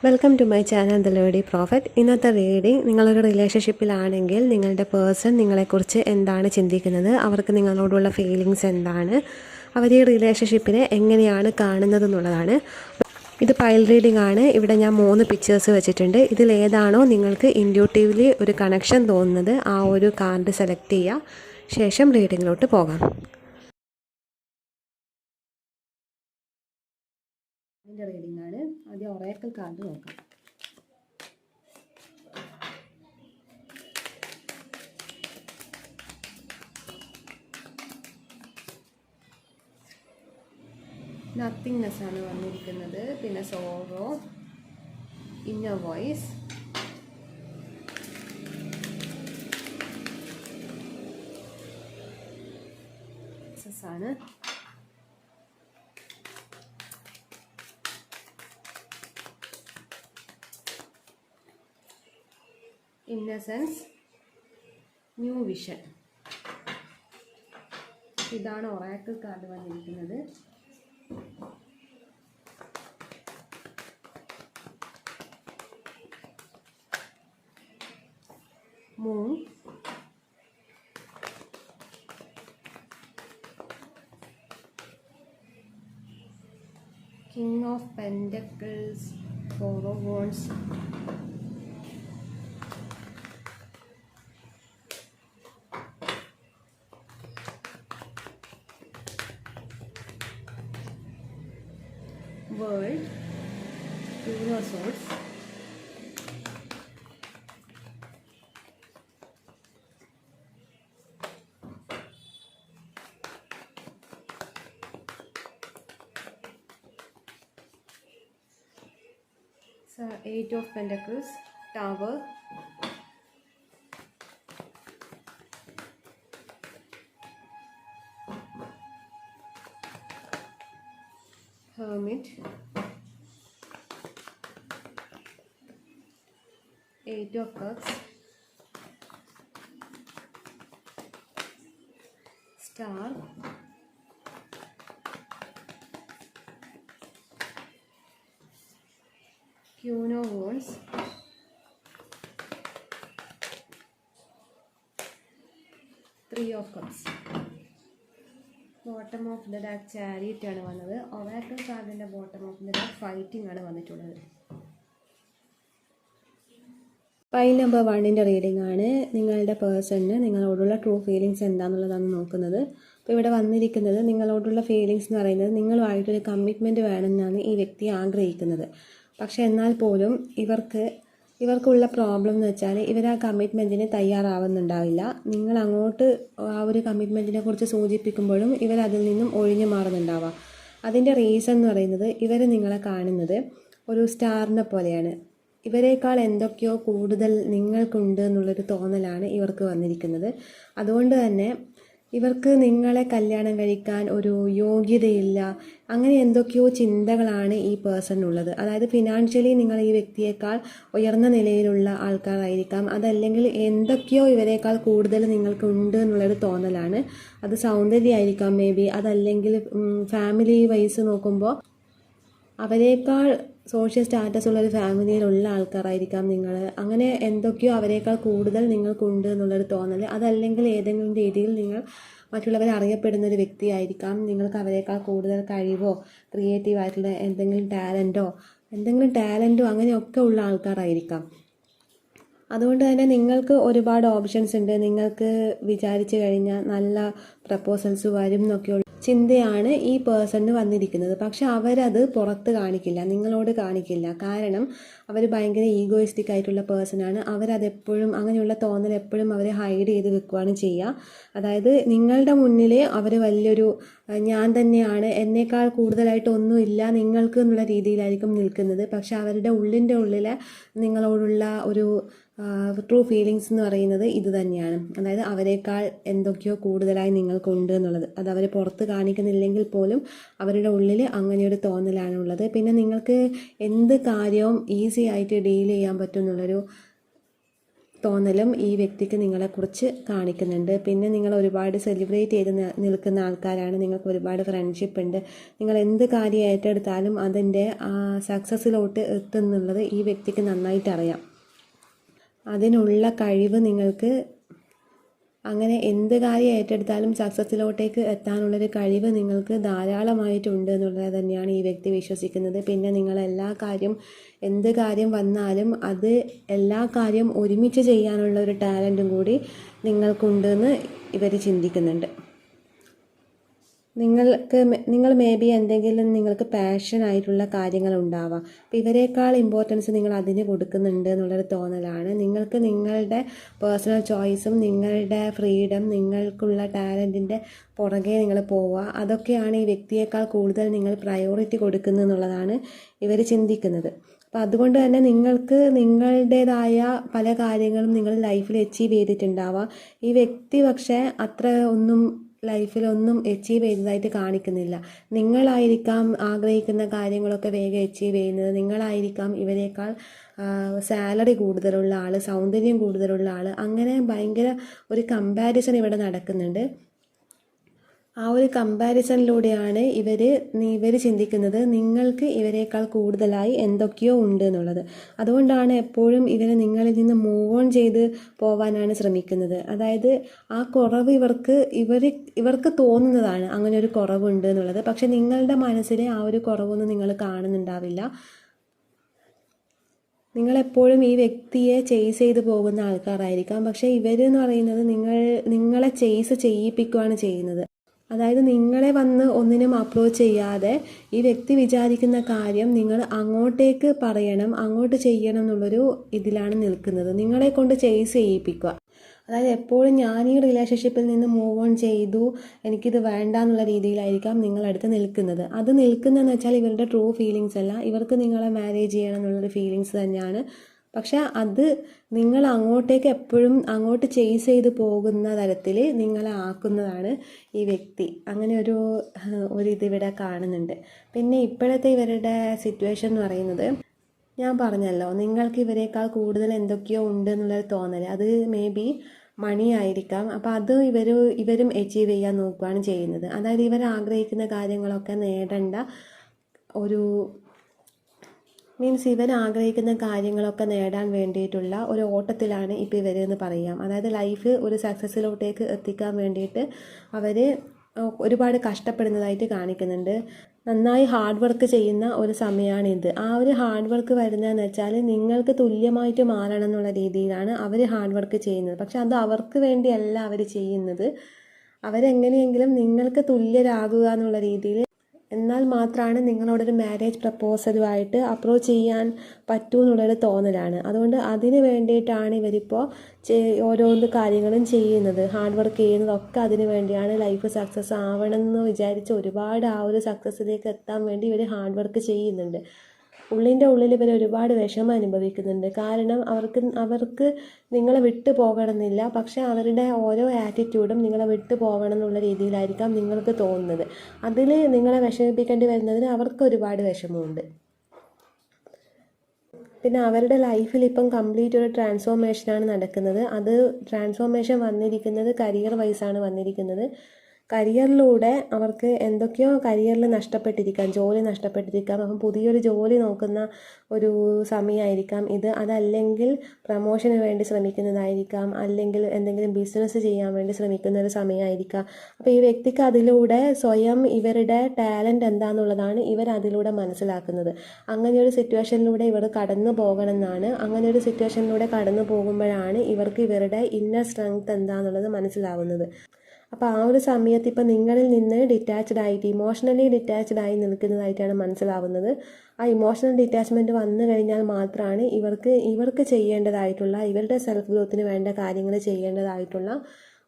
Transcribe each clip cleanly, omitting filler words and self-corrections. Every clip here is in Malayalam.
Welcome to my channel the lady prophet. ഇന്നത്തെ റീഡിംഗ്, നിങ്ങളൊരു റിലേഷൻഷിപ്പിലാണെങ്കിൽ നിങ്ങളുടെ പേഴ്സൺ നിങ്ങളെക്കുറിച്ച് എന്താണ് ചിന്തിക്കുന്നത്, അവർക്ക് നിങ്ങളോടുള്ള ഫീലിങ്സ് എന്താണ്, അവർ ഈ റിലേഷൻഷിപ്പിനെ എങ്ങനെയാണ് കാണുന്നത് എന്നുള്ളതാണ്. ഇത് പൈൽ റീഡിംഗ് ആണ്. ഇവിടെ ഞാൻ 3 പിക്ചേഴ്സ് വെച്ചിട്ടുണ്ട്. ഇതിലേതാണോ നിങ്ങൾക്ക് ഇൻഡ്യൂട്ടീവ്ലി ഒരു കണക്ഷൻ തോന്നുന്നത് ആ ഒരു കാർഡ് സെലക്ട് ചെയ്യുക. ശേഷം റീഡിങ്ങിലോട്ട് പോകാം. ഇതിൻ്റെ റീഡിംഗ് ആണ്. ആദ്യം ഒറേക്കൽ കാർഡ് നോക്കാം. നത്തിങ്നെസ് ആണ് വന്നിരിക്കുന്നത്. പിന്നെ സോറോ, ഇന്നർ വോയിസ്, ആണ്. Innocence, new vision. ഇതാണ് ഒറാക്കിൾ കാർഡ് വന്നിരിക്കുന്നത്. Moon, king of pentacles, four of wands, world, two of swords, eight of pentacles, tower, hermit, eight of cups, star, queen of wands, three of cups. Bottom of the deck chariot ആണ് വന്നത്. ഒറാക്കിൾ കാർഡിൻ്റെ bottom of the deck fighting ആണ് വന്നിട്ടുള്ളത്. പൈൽ നമ്പർ 1ൻ്റെ റീഡിംഗ് ആണ്. നിങ്ങളുടെ പേഴ്സണിന് നിങ്ങളോടുള്ള ട്രൂ ഫീലിങ്സ് എന്താണെന്നുള്ളതാണ് നോക്കുന്നത്. അപ്പോൾ ഇവിടെ വന്നിരിക്കുന്നത് നിങ്ങളോടുള്ള ഫീലിങ്സ് എന്ന് പറയുന്നത് നിങ്ങളുമായിട്ടൊരു കമ്മിറ്റ്മെൻറ്റ് വേണമെന്നാണ് ഈ വ്യക്തി ആഗ്രഹിക്കുന്നത്. പക്ഷേ എന്നാൽ പോലും ഇവർക്കുള്ള പ്രോബ്ലം എന്ന് വെച്ചാൽ ഇവർ ആ കമ്മിറ്റ്മെൻറ്റിന് തയ്യാറാവുന്നുണ്ടാവില്ല. നിങ്ങൾ അങ്ങോട്ട് ആ ഒരു കമ്മിറ്റ്മെൻറ്റിനെ കുറിച്ച് സൂചിപ്പിക്കുമ്പോഴും ഇവർ അതിൽ നിന്നും ഒഴിഞ്ഞു മാറുന്നുണ്ടാവാം. അതിൻ്റെ റീസൺ എന്ന് പറയുന്നത് ഇവർ നിങ്ങളെ കാണുന്നത് ഒരു സ്റ്റാറിനെ പോലെയാണ്. ഇവരെക്കാൾ എന്തൊക്കെയോ കൂടുതൽ നിങ്ങൾക്കുണ്ട് എന്നുള്ളൊരു തോന്നലാണ് ഇവർക്ക് വന്നിരിക്കുന്നത്. അതുകൊണ്ട് തന്നെ ഇവർക്ക് നിങ്ങളെ കല്യാണം കഴിക്കാൻ ഒരു യോഗ്യതയില്ല, അങ്ങനെ എന്തൊക്കെയോ ചിന്തകളാണ് ഈ പേഴ്സണിനുള്ളത്. അതായത് ഫിനാൻഷ്യലി നിങ്ങൾ ഈ വ്യക്തിയേക്കാൾ ഉയർന്ന നിലയിലുള്ള ആൾക്കാരായിരിക്കാം, അതല്ലെങ്കിൽ എന്തൊക്കെയോ ഇവരെക്കാൾ കൂടുതൽ നിങ്ങൾക്കുണ്ട് എന്നുള്ളൊരു തോന്നലാണ്. അത് സൗന്ദര്യമായിരിക്കാം മേ ബി, അതല്ലെങ്കിൽ ഫാമിലി വൈസ് നോക്കുമ്പോൾ അവരെക്കാൾ സോഷ്യൽ സ്റ്റാറ്റസ് ഉള്ളൊരു ഫാമിലിയിലുള്ള ആൾക്കാരായിരിക്കാം നിങ്ങൾ. അങ്ങനെ എന്തൊക്കെയോ അവരെക്കാൾ കൂടുതൽ നിങ്ങൾക്കുണ്ട് എന്നുള്ളൊരു തോന്നൽ, അതല്ലെങ്കിൽ ഏതെങ്കിലും രീതിയിൽ നിങ്ങൾ മറ്റുള്ളവരെ അറിയപ്പെടുന്നൊരു വ്യക്തിയായിരിക്കാം. നിങ്ങൾക്ക് അവരെക്കാൾ കൂടുതൽ കഴിവോ ക്രിയേറ്റീവായിട്ടുള്ള എന്തെങ്കിലും ടാലൻറ്റോ അങ്ങനെയൊക്കെ ഉള്ള ആൾക്കാരായിരിക്കാം. അതുകൊണ്ട് തന്നെ നിങ്ങൾക്ക് ഒരുപാട് ഓപ്ഷൻസ് ഉണ്ട്. നിങ്ങൾക്ക് വിചാരിച്ചു കഴിഞ്ഞാൽ നല്ല പ്രപ്പോസൽസ് വരും എന്നൊക്കെയുള്ള ചിന്തയാണ് ഈ പേഴ്സണിന് വന്നിരിക്കുന്നത്. പക്ഷെ അവരത് പുറത്ത് കാണിക്കില്ല, നിങ്ങളോട് കാണിക്കില്ല. കാരണം അവർ ഭയങ്കര ഈഗോയിസ്റ്റിക് ആയിട്ടുള്ള പേഴ്സണാണ്. അവരതെപ്പോഴും അങ്ങനെയുള്ള തോന്നൽ എപ്പോഴും അവർ ഹൈഡ് ചെയ്ത് വെക്കുകയാണ് ചെയ്യുക. അതായത് നിങ്ങളുടെ മുന്നിൽ അവർ വലിയൊരു ഞാൻ തന്നെയാണ്, എന്നേക്കാൾ കൂടുതലായിട്ട് ഒന്നുമില്ല നിങ്ങൾക്ക് എന്നുള്ള രീതിയിലായിരിക്കും നിൽക്കുന്നത്. പക്ഷെ അവരുടെ ഉള്ളിലെ നിങ്ങളോടുള്ള ഒരു ട്രൂ ഫീലിങ്സ് എന്ന് പറയുന്നത് ഇത് തന്നെയാണ്. അതായത് അവരെക്കാൾ എന്തൊക്കെയോ കൂടുതലായി നിങ്ങൾക്കുണ്ട് എന്നുള്ളത്. അത് അവർ പുറത്ത് കാണിക്കുന്നില്ലെങ്കിൽ പോലും അവരുടെ ഉള്ളിൽ അങ്ങനെയൊരു തോന്നലാണ് ഉള്ളത്. പിന്നെ നിങ്ങൾക്ക് എന്ത് കാര്യവും ഈസി ആയിട്ട് ഡീൽ ചെയ്യാൻ പറ്റും എന്നുള്ളൊരു തോന്നലും ഈ വ്യക്തിക്ക് നിങ്ങളെക്കുറിച്ച് കാണിക്കുന്നുണ്ട്. പിന്നെ നിങ്ങൾ ഒരുപാട് സെലിബ്രേറ്റ് ചെയ്ത് നിൽക്കുന്ന ആൾക്കാരാണ്, നിങ്ങൾക്ക് ഒരുപാട് ഫ്രണ്ട്ഷിപ്പ് ഉണ്ട്. നിങ്ങൾ എന്ത് കാര്യം ഏറ്റെടുത്താലും അതിൻ്റെ സക്സസ്സിലോട്ട് എത്തുന്നുള്ളത് ഈ വ്യക്തിക്ക് നന്നായിട്ട് അറിയാം. അതിനുള്ള കഴിവ് നിങ്ങൾക്ക്, അങ്ങനെ എന്ത് കാര്യം ഏറ്റെടുത്താലും സക്സസ്സിലോട്ടേക്ക് എത്താനുള്ളൊരു കഴിവ് നിങ്ങൾക്ക് ധാരാളമായിട്ടുണ്ട് എന്നുള്ളത് തന്നെയാണ് ഈ വ്യക്തി വിശ്വസിക്കുന്നത്. പിന്നെ നിങ്ങൾ എന്ത് കാര്യം വന്നാലും അത് എല്ലാ കാര്യം ഒരുമിച്ച് ചെയ്യാനുള്ള ഒരു ടാലൻറ്റും കൂടി നിങ്ങൾക്കുണ്ടെന്ന് ഇവർ ചിന്തിക്കുന്നുണ്ട്. നിങ്ങൾ മേ ബി എന്തെങ്കിലും നിങ്ങൾക്ക് പാഷനായിട്ടുള്ള കാര്യങ്ങളുണ്ടാവാം. അപ്പോൾ ഇവരെക്കാൾ ഇമ്പോർട്ടൻസ് നിങ്ങൾ അതിന് കൊടുക്കുന്നുണ്ട് എന്നുള്ളൊരു തോന്നലാണ്. നിങ്ങൾക്ക് നിങ്ങളുടെ പേഴ്സണൽ ചോയ്സും നിങ്ങളുടെ ഫ്രീഡം, നിങ്ങൾക്കുള്ള ടാലൻറ്റിൻ്റെ പുറകെ നിങ്ങൾ പോവുക, അതൊക്കെയാണ് ഈ വ്യക്തിയേക്കാൾ കൂടുതൽ നിങ്ങൾ പ്രയോറിറ്റി കൊടുക്കുന്നു എന്നുള്ളതാണ് ഇവർ ചിന്തിക്കുന്നത്. അപ്പോൾ അതുകൊണ്ട് തന്നെ നിങ്ങൾക്ക് നിങ്ങളുടേതായ പല കാര്യങ്ങളും നിങ്ങൾ ലൈഫിൽ അച്ചീവ് ചെയ്തിട്ടുണ്ടാവാം. ഈ വ്യക്തി പക്ഷേ അത്ര ഒന്നും ലൈഫിലൊന്നും അച്ചീവ് ചെയ്തതായിട്ട് കാണിക്കുന്നില്ല. നിങ്ങളായിരിക്കാം ആഗ്രഹിക്കുന്ന കാര്യങ്ങളൊക്കെ വേഗം അച്ചീവ് ചെയ്യുന്നത്. നിങ്ങളായിരിക്കാം ഇവരേക്കാൾ സാലറി കൂടുതലുള്ള ആൾ, സൗന്ദര്യം കൂടുതലുള്ള ആൾ. അങ്ങനെ ഭയങ്കര ഒരു കമ്പാരിസൺ ഇവിടെ നടക്കുന്നുണ്ട്. ആ ഒരു കമ്പാരിസണിലൂടെയാണ് ഇവർ ചിന്തിക്കുന്നത് നിങ്ങൾക്ക് ഇവരേക്കാൾ കൂടുതലായി എന്തൊക്കെയോ ഉണ്ട് എന്നുള്ളത്. അതുകൊണ്ടാണ് എപ്പോഴും നിങ്ങളിൽ നിന്ന് മൂവ് ഓൺ ചെയ്ത് പോവാനാണ് ശ്രമിക്കുന്നത്. അതായത് ആ കുറവ് ഇവർക്ക് തോന്നുന്നതാണ് അങ്ങനെ ഒരു കുറവുണ്ട് എന്നുള്ളത്. പക്ഷെ നിങ്ങളുടെ മനസ്സിൽ ആ ഒരു കുറവൊന്നും നിങ്ങൾ കാണുന്നുണ്ടാവില്ല. നിങ്ങളെപ്പോഴും ഈ വ്യക്തിയെ ചേസ് ചെയ്ത് പോകുന്ന ആൾക്കാരായിരിക്കാം. പക്ഷേ ഇവരെന്ന് പറയുന്നത് നിങ്ങളെ ചേസ് ചെയ്യിപ്പിക്കുകയാണ് ചെയ്യുന്നത്. അതായത് നിങ്ങളെ വന്ന് ഒന്നിനും അപ്രോച്ച് ചെയ്യാതെ ഈ വ്യക്തി വിചാരിക്കുന്ന കാര്യം നിങ്ങൾ അങ്ങോട്ടേക്ക് പറയണം, അങ്ങോട്ട് ചെയ്യണം എന്നുള്ളൊരു ഇതിലാണ് നിൽക്കുന്നത്. നിങ്ങളെ കൊണ്ട് ചേസ് ചെയ്യിപ്പിക്കുക. അതായത് എപ്പോഴും ഞാൻ ഈ റിലേഷൻഷിപ്പിൽ നിന്ന് മൂവ് ഓൺ ചെയ്തു, എനിക്കിത് വേണ്ട എന്നുള്ള രീതിയിലായിരിക്കാം നിങ്ങളടുത്ത് നിൽക്കുന്നത്. അത് നിൽക്കുന്നതെന്ന് വെച്ചാൽ ഇവരുടെ ട്രൂ ഫീലിങ്സ് അല്ല, ഇവർക്ക് നിങ്ങളെ മാരേജ് ചെയ്യണം എന്നുള്ളൊരു ഫീലിങ്സ് തന്നെയാണ്. പക്ഷെ അത് നിങ്ങൾ എപ്പോഴും അങ്ങോട്ട് ചേസ് ചെയ്ത് പോകുന്ന തരത്തിൽ നിങ്ങളെ ആക്കുന്നതാണ് ഈ വ്യക്തി. അങ്ങനെ ഒരു ഇതിവിടെ കാണുന്നുണ്ട്. പിന്നെ ഇപ്പോഴത്തെ ഇവരുടെ സിറ്റുവേഷൻ എന്ന് പറയുന്നത്, ഞാൻ പറഞ്ഞല്ലോ നിങ്ങൾക്ക് ഇവരെക്കാൾ കൂടുതൽ എന്തൊക്കെയോ ഉണ്ട് എന്നുള്ളൊരു തോന്നൽ, അത് മേ ബി മണി ആയിരിക്കാം. അപ്പോൾ അത് ഇവരും അച്ചീവ് ചെയ്യാൻ നോക്കുകയാണ് ചെയ്യുന്നത്. അതായത് ഇവർ ആഗ്രഹിക്കുന്ന കാര്യങ്ങളൊക്കെ നേടേണ്ട ഇവർ ആഗ്രഹിക്കുന്ന കാര്യങ്ങളൊക്കെ നേടാൻ വേണ്ടിയിട്ടുള്ള ഒരു ഓട്ടത്തിലാണ് ഇപ്പോൾ ഇവരെന്ന് പറയാം. അതായത് ലൈഫ് ഒരു സക്സസ്സിലോട്ടേക്ക് എത്തിക്കാൻ വേണ്ടിയിട്ട് അവർ ഒരുപാട് കഷ്ടപ്പെടുന്നതായിട്ട് കാണിക്കുന്നുണ്ട്. നന്നായി ഹാർഡ് വർക്ക് ചെയ്യുന്ന ഒരു സമയമാണിത്. ആ ഒരു ഹാർഡ് വർക്ക് വരുന്നതെന്ന് വെച്ചാൽ നിങ്ങൾക്ക് തുല്യമായിട്ട് മാറണം എന്നുള്ള രീതിയിലാണ് അവർ ഹാർഡ് വർക്ക് ചെയ്യുന്നത്. പക്ഷെ അത് അവർക്ക് വേണ്ടിയല്ല അവർ ചെയ്യുന്നത്. അവരെങ്ങനെയെങ്കിലും നിങ്ങൾക്ക് തുല്യരാകുക എന്നുള്ള രീതിയിൽ, എന്നാൽ മാത്രമാണ് നിങ്ങളോടൊരു മാരേജ് പ്രപ്പോസലുമായിട്ട് അപ്രോച്ച് ചെയ്യാൻ പറ്റൂ എന്നുള്ളൊരു തോന്നലാണ്. അതുകൊണ്ട് അതിന് വേണ്ടിയിട്ടാണ് ഇവരിപ്പോൾ ഓരോന്ന് കാര്യങ്ങളും ചെയ്യുന്നത്, ഹാർഡ് വർക്ക് ചെയ്യുന്നതൊക്കെ അതിന് വേണ്ടിയാണ്. ലൈഫ് സക്സസ് ആവണമെന്ന് വിചാരിച്ച് ഒരുപാട് ആ ഒരു സക്സസ്സിലേക്ക് എത്താൻ വേണ്ടി ഇവർ ഹാർഡ് വർക്ക് ചെയ്യുന്നുണ്ട്. ഉള്ളിൻ്റെ ഉള്ളിൽ ഇവർ ഒരുപാട് വിഷമം അനുഭവിക്കുന്നുണ്ട്. കാരണം അവർക്ക് നിങ്ങളെ വിട്ടു പോകണമെന്നില്ല. പക്ഷേ അവരുടെ ഓരോ ആറ്റിറ്റ്യൂഡും നിങ്ങളെ വിട്ടു പോകണം എന്നുള്ള രീതിയിലായിരിക്കാം നിങ്ങൾക്ക് തോന്നുന്നത്. അതിൽ നിങ്ങളെ വിഷമിപ്പിക്കേണ്ടി വരുന്നതിന് അവർക്ക് ഒരുപാട് വിഷമമുണ്ട്. പിന്നെ അവരുടെ ലൈഫിൽ ഇപ്പം കംപ്ലീറ്റ് ഒരു ട്രാൻസ്ഫോർമേഷനാണ് നടക്കുന്നത്. അത് ട്രാൻസ്ഫോർമേഷൻ വന്നിരിക്കുന്നത് കരിയർ വൈസാണ് വന്നിരിക്കുന്നത്. കരിയറിലൂടെ അവർക്ക് എന്തൊക്കെയോ കരിയറിൽ നഷ്ടപ്പെട്ടിരിക്കാം, ജോലി നഷ്ടപ്പെട്ടിരിക്കാം. അപ്പം പുതിയൊരു ജോലി നോക്കുന്ന ഒരു സമയമായിരിക്കാം ഇത്. അതല്ലെങ്കിൽ പ്രമോഷന് വേണ്ടി ശ്രമിക്കുന്നതായിരിക്കാം, അല്ലെങ്കിൽ എന്തെങ്കിലും ബിസിനസ് ചെയ്യാൻ വേണ്ടി ശ്രമിക്കുന്ന ഒരു സമയമായിരിക്കാം. അപ്പോൾ ഈ വ്യക്തിക്ക് അതിലൂടെ സ്വയം ഇവരുടെ ടാലൻറ്റ് എന്താണെന്നുള്ളതാണ് ഇവർ അതിലൂടെ മനസ്സിലാക്കുന്നത്. അങ്ങനെയൊരു സിറ്റുവേഷനിലൂടെ ഇവർ കടന്നു പോകണമെന്നാണ്. അങ്ങനെയൊരു സിറ്റുവേഷനിലൂടെ കടന്നു പോകുമ്പോഴാണ് ഇവർക്ക് ഇവരുടെ ഇന്നർ സ്ട്രെങ്ത് എന്താണെന്നുള്ളത് മനസ്സിലാവുന്നത്. അപ്പോൾ ആ ഒരു സമയത്ത് ഇപ്പം നിങ്ങളിൽ നിന്ന് ഇമോഷണലി ഡിറ്റാച്ച്ഡ് ആയി നിൽക്കുന്നതായിട്ടാണ് മനസ്സിലാവുന്നത്. ആ ഇമോഷണൽ ഡിറ്റാച്ച്മെൻറ്റ് വന്നു കഴിഞ്ഞാൽ മാത്രമാണ് ഇവർക്ക് ചെയ്യേണ്ടതായിട്ടുള്ള, ഇവരുടെ സെൽഫ് ഗ്രോത്തിന് വേണ്ട കാര്യങ്ങൾ ചെയ്യേണ്ടതായിട്ടുള്ള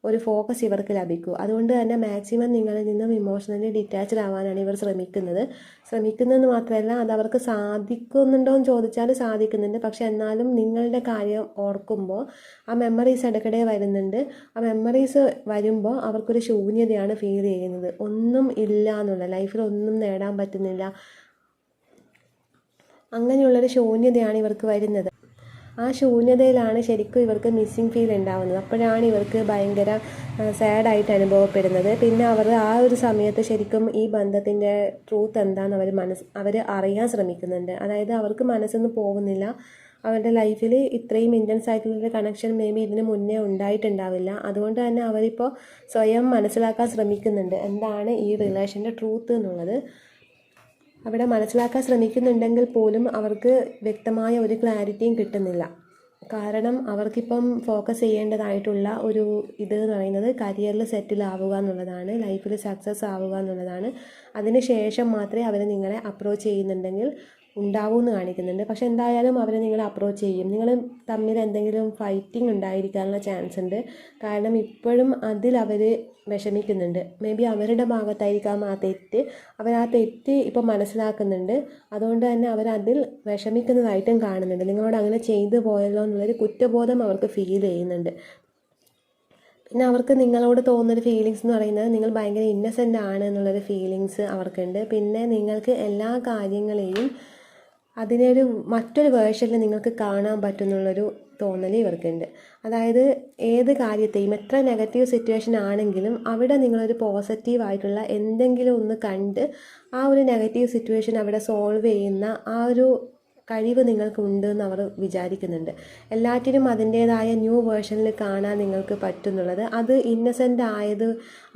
ഒരു ഫോക്കസ് ഇവർക്ക് ലഭിക്കൂ. അതുകൊണ്ട് തന്നെ മാക്സിമം നിങ്ങളിൽ നിന്നും ഇമോഷണലി ഡിറ്റാച്ച്ഡ് ആവാനാണ് ഇവർ ശ്രമിക്കുന്നതെന്ന് മാത്രമല്ല, അത് അവർക്ക് സാധിക്കുന്നുണ്ടോ എന്ന് ചോദിച്ചാൽ സാധിക്കുന്നുണ്ട്. പക്ഷെ എന്നാലും നിങ്ങളുടെ കാര്യം ഓർക്കുമ്പോൾ ആ മെമ്മറീസ് ഇടയ്ക്കിടെ വരുന്നുണ്ട്. ആ മെമ്മറീസ് വരുമ്പോൾ അവർക്കൊരു ശൂന്യതയാണ് ഫീൽ ചെയ്യുന്നത്. ഒന്നും ഇല്ല എന്നുള്ള, ലൈഫിൽ ഒന്നും നേടാൻ പറ്റുന്നില്ല, അങ്ങനെയുള്ളൊരു ശൂന്യതയാണ് ഇവർക്ക് വരുന്നത്. ആ ശൂന്യതയിലാണ് ശരിക്കും ഇവർക്ക് മിസ്സിങ് ഫീൽ ഉണ്ടാവുന്നത്. അപ്പോഴാണ് ഇവർക്ക് ഭയങ്കര സാഡായിട്ട് അനുഭവപ്പെടുന്നത്. പിന്നെ അവർ ആ ഒരു സമയത്ത് ശരിക്കും ഈ ബന്ധത്തിൻ്റെ ട്രൂത്ത് എന്താണെന്ന് അവർ അറിയാൻ ശ്രമിക്കുന്നുണ്ട്. അതായത് അവർക്ക് മനസ്സൊന്നും പോകുന്നില്ല. അവരുടെ ലൈഫിൽ ഇത്രയും ഇൻറ്റൻസ് ആയിട്ടുള്ളൊരു കണക്ഷൻ മേ ബി ഇതിന് മുന്നേ ഉണ്ടായിട്ടുണ്ടാവില്ല. അതുകൊണ്ട് തന്നെ അവരിപ്പോൾ സ്വയം മനസ്സിലാക്കാൻ ശ്രമിക്കുന്നുണ്ട് എന്താണ് ഈ റിലേഷൻ്റെ ട്രൂത്ത് എന്നുള്ളത്. അവിടെ മനസ്സിലാക്കാൻ ശ്രമിക്കുന്നുണ്ടെങ്കിൽ പോലും അവർക്ക് വ്യക്തമായ ഒരു ക്ലാരിറ്റിയും കിട്ടുന്നില്ല. കാരണം അവർക്കിപ്പം ഫോക്കസ് ചെയ്യേണ്ടതായിട്ടുള്ള ഒരു ഇത് എന്ന് പറയുന്നത് കരിയറിൽ സെറ്റിൽ ആവുക എന്നുള്ളതാണ്, ലൈഫിൽ സക്സസ് ആവുക എന്നുള്ളതാണ്. അതിന് ശേഷം മാത്രമേ അവർ നിങ്ങളെ അപ്രോച്ച് ചെയ്യുന്നുണ്ടെങ്കിൽ ഉണ്ടാവുമെന്ന് കാണിക്കുന്നുണ്ട്. പക്ഷെ എന്തായാലും അവർ നിങ്ങളെ അപ്രോച്ച് ചെയ്യും. നിങ്ങൾ തമ്മിൽ എന്തെങ്കിലും ഫൈറ്റിംഗ് ഉണ്ടായിരിക്കാനുള്ള ചാൻസ് ഉണ്ട്. കാരണം ഇപ്പോഴും അതിൽ അവർ വിഷമിക്കുന്നുണ്ട്. മേ ബി അവരുടെ ഭാഗത്തായിരിക്കാം ആ തെറ്റ്. അവർ ആ തെറ്റ് ഇപ്പോൾ മനസ്സിലാക്കുന്നുണ്ട്. അതുകൊണ്ട് തന്നെ അവരതിൽ വിഷമിക്കുന്നതായിട്ടും കാണുന്നുണ്ട്. നിങ്ങളോട് അങ്ങനെ ചെയ്തു പോയല്ലോ എന്നുള്ളൊരു കുറ്റബോധം അവർക്ക് ഫീൽ ചെയ്യുന്നുണ്ട്. പിന്നെ അവർക്ക് നിങ്ങളോട് തോന്നുന്നൊരു ഫീലിങ്സ് എന്ന് പറയുന്നത് നിങ്ങൾ ഭയങ്കര ഇന്നസെൻ്റ് ആണ് എന്നുള്ളൊരു ഫീലിങ്സ് അവർക്കുണ്ട്. പിന്നെ നിങ്ങൾക്ക് എല്ലാ കാര്യങ്ങളെയും അതിനൊരു മറ്റൊരു വേർഷനിൽ നിങ്ങൾക്ക് കാണാൻ പറ്റുന്നുള്ളൊരു തോന്നൽ ഇവർക്കുണ്ട്. അതായത് ഏത് കാര്യത്തെയും എത്ര നെഗറ്റീവ് സിറ്റുവേഷൻ ആണെങ്കിലും അവിടെ നിങ്ങളൊരു പോസിറ്റീവായിട്ടുള്ള എന്തെങ്കിലും ഒന്ന് കണ്ട് ആ ഒരു നെഗറ്റീവ് സിറ്റുവേഷൻ അവിടെ സോൾവ് ചെയ്യുന്ന ആ ഒരു കഴിവ് നിങ്ങൾക്കുണ്ട് എന്ന് അവർ വിചാരിക്കുന്നുണ്ട്. എല്ലാറ്റിനും അതിൻ്റേതായ ന്യൂ വേർഷനിൽ കാണാൻ നിങ്ങൾക്ക് പറ്റുന്നുള്ളത് അത് ഇന്നസെൻ്റ്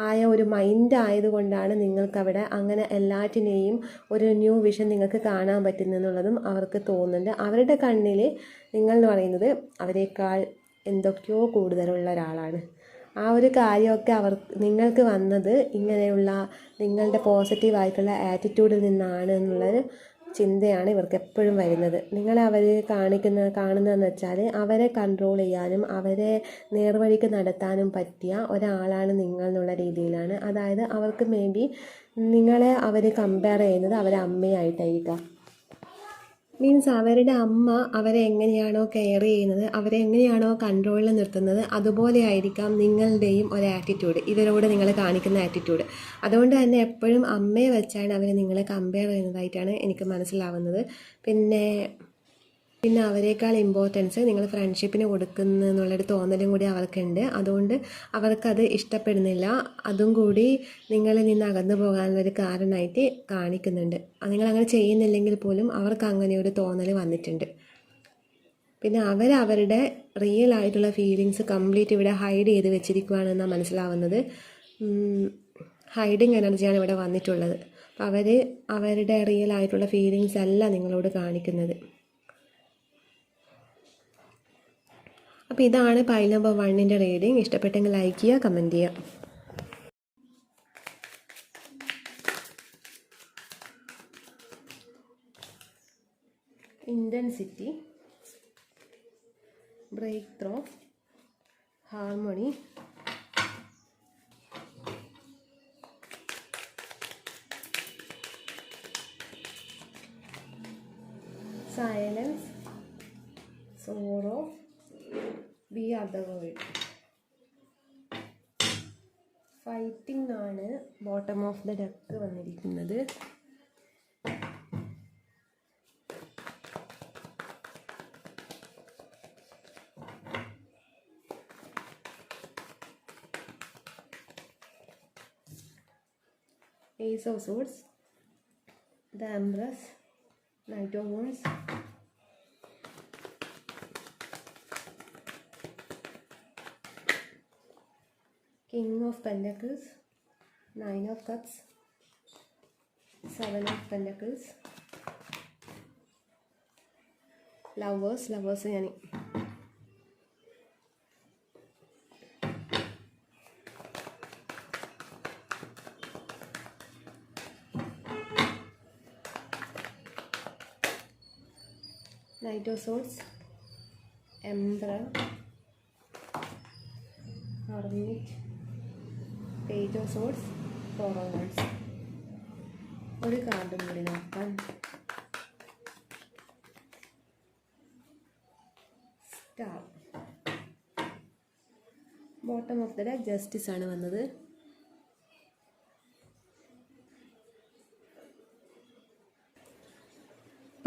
ആയ ഒരു മൈൻഡ് ആയതുകൊണ്ടാണ് നിങ്ങൾക്കവിടെ അങ്ങനെ എല്ലാറ്റിനെയും ഒരു ന്യൂ വിഷൻ നിങ്ങൾക്ക് കാണാൻ പറ്റുന്നെന്നുള്ളതും അവർക്ക് തോന്നുന്നുണ്ട്. അവരുടെ കണ്ണിൽ നിങ്ങൾ എന്ന് പറയുന്നത് അവരെക്കാൾ എന്തൊക്കെയോ കൂടുതലുള്ള ഒരാളാണ്. ആ ഒരു കാര്യമൊക്കെ നിങ്ങൾക്ക് വന്നത് ഇങ്ങനെയുള്ള നിങ്ങളുടെ പോസിറ്റീവായിട്ടുള്ള ആറ്റിറ്റ്യൂഡിൽ നിന്നാണ് എന്നുള്ളൊരു ചിന്തയാണ് ഇവർക്ക് എപ്പോഴും വരുന്നത്. നിങ്ങളെ അവർ കാണുന്നതെന്ന് വെച്ചാൽ അവരെ കൺട്രോൾ ചെയ്യാനും അവരെ നേർവഴിക്ക് നടത്താനും പറ്റിയ ഒരാളാണ് നിങ്ങൾ എന്നുള്ള രീതിയിലാണ്. അതായത് അവർക്ക് മേ ബി നിങ്ങളെ അവർ കമ്പയർ ചെയ്യുന്നത് അവരെ അമ്മയായിട്ടായിരിക്കാം. മീൻസ് അവരുടെ അമ്മ അവരെ എങ്ങനെയാണോ കെയർ ചെയ്യുന്നത്, അവരെ എങ്ങനെയാണോ കൺട്രോളിൽ നിർത്തുന്നത്, അതുപോലെ ആയിരിക്കാം നിങ്ങളുടെയും ഒരു ആറ്റിറ്റ്യൂഡ്, ഇവരോട് നിങ്ങൾ കാണിക്കുന്ന ആറ്റിറ്റ്യൂഡ്. അതുകൊണ്ട് തന്നെ എപ്പോഴും അമ്മയെ വെച്ചാണ് അവർ നിങ്ങളെ കമ്പയർ ചെയ്യുന്നതായിട്ടാണ് എനിക്ക് മനസ്സിലാവുന്നത്. പിന്നെ അവരെക്കാൾ ഇമ്പോർട്ടൻസ് നിങ്ങൾ ഫ്രണ്ട്ഷിപ്പിന് കൊടുക്കുന്നു എന്നുള്ളൊരു തോന്നലും കൂടി അവർക്കുണ്ട്. അതുകൊണ്ട് അവർക്കത് ഇഷ്ടപ്പെടുന്നില്ല. അതും കൂടി നിങ്ങളിൽ നിന്ന് അകന്നു പോകാനുള്ളൊരു കാരണമായിട്ട് കാണിക്കുന്നുണ്ട്. നിങ്ങളങ്ങനെ ചെയ്യുന്നില്ലെങ്കിൽ പോലും അവർക്ക് അങ്ങനെ ഒരു തോന്നൽ വന്നിട്ടുണ്ട്. പിന്നെ അവരുടെ റിയൽ ആയിട്ടുള്ള ഫീലിങ്സ് കംപ്ലീറ്റ് ഇവിടെ ഹൈഡ് ചെയ്ത് വെച്ചിരിക്കുകയാണെന്നാണ് മനസ്സിലാവുന്നത്. ഹൈഡിങ് എനർജിയാണ് ഇവിടെ വന്നിട്ടുള്ളത്. അപ്പോൾ അവരുടെ റിയൽ ആയിട്ടുള്ള ഫീലിങ്സ് അല്ല നിങ്ങളോട് കാണിക്കുന്നത്. അപ്പോൾ ഇതാണ് പൈൽ നമ്പർ 1ൻ്റെ റീഡിങ്. ഇഷ്ടപ്പെട്ടെങ്കിൽ ലൈക്ക് ചെയ്യുക, കമൻറ്റ് ചെയ്യുക. Intensity, breakthrough, harmony, silence, sorrow, we are the world. Fighting ആണ് ബോട്ടം ഓഫ് ദ ഡെക്ക് വന്നിരിക്കുന്നത്. Ace of Swords, the Empress, Knight of Wands, King of Pentacles, 9 of Cups, 7 of Pentacles, Lovers yani Knight of Swords, Emperor, Hermit, Page of Swords, Four of Wands. ഒരു കാർഡും കൂടി നോക്കാം. Star. Bottom of the deck justice ആണ് വന്നത്.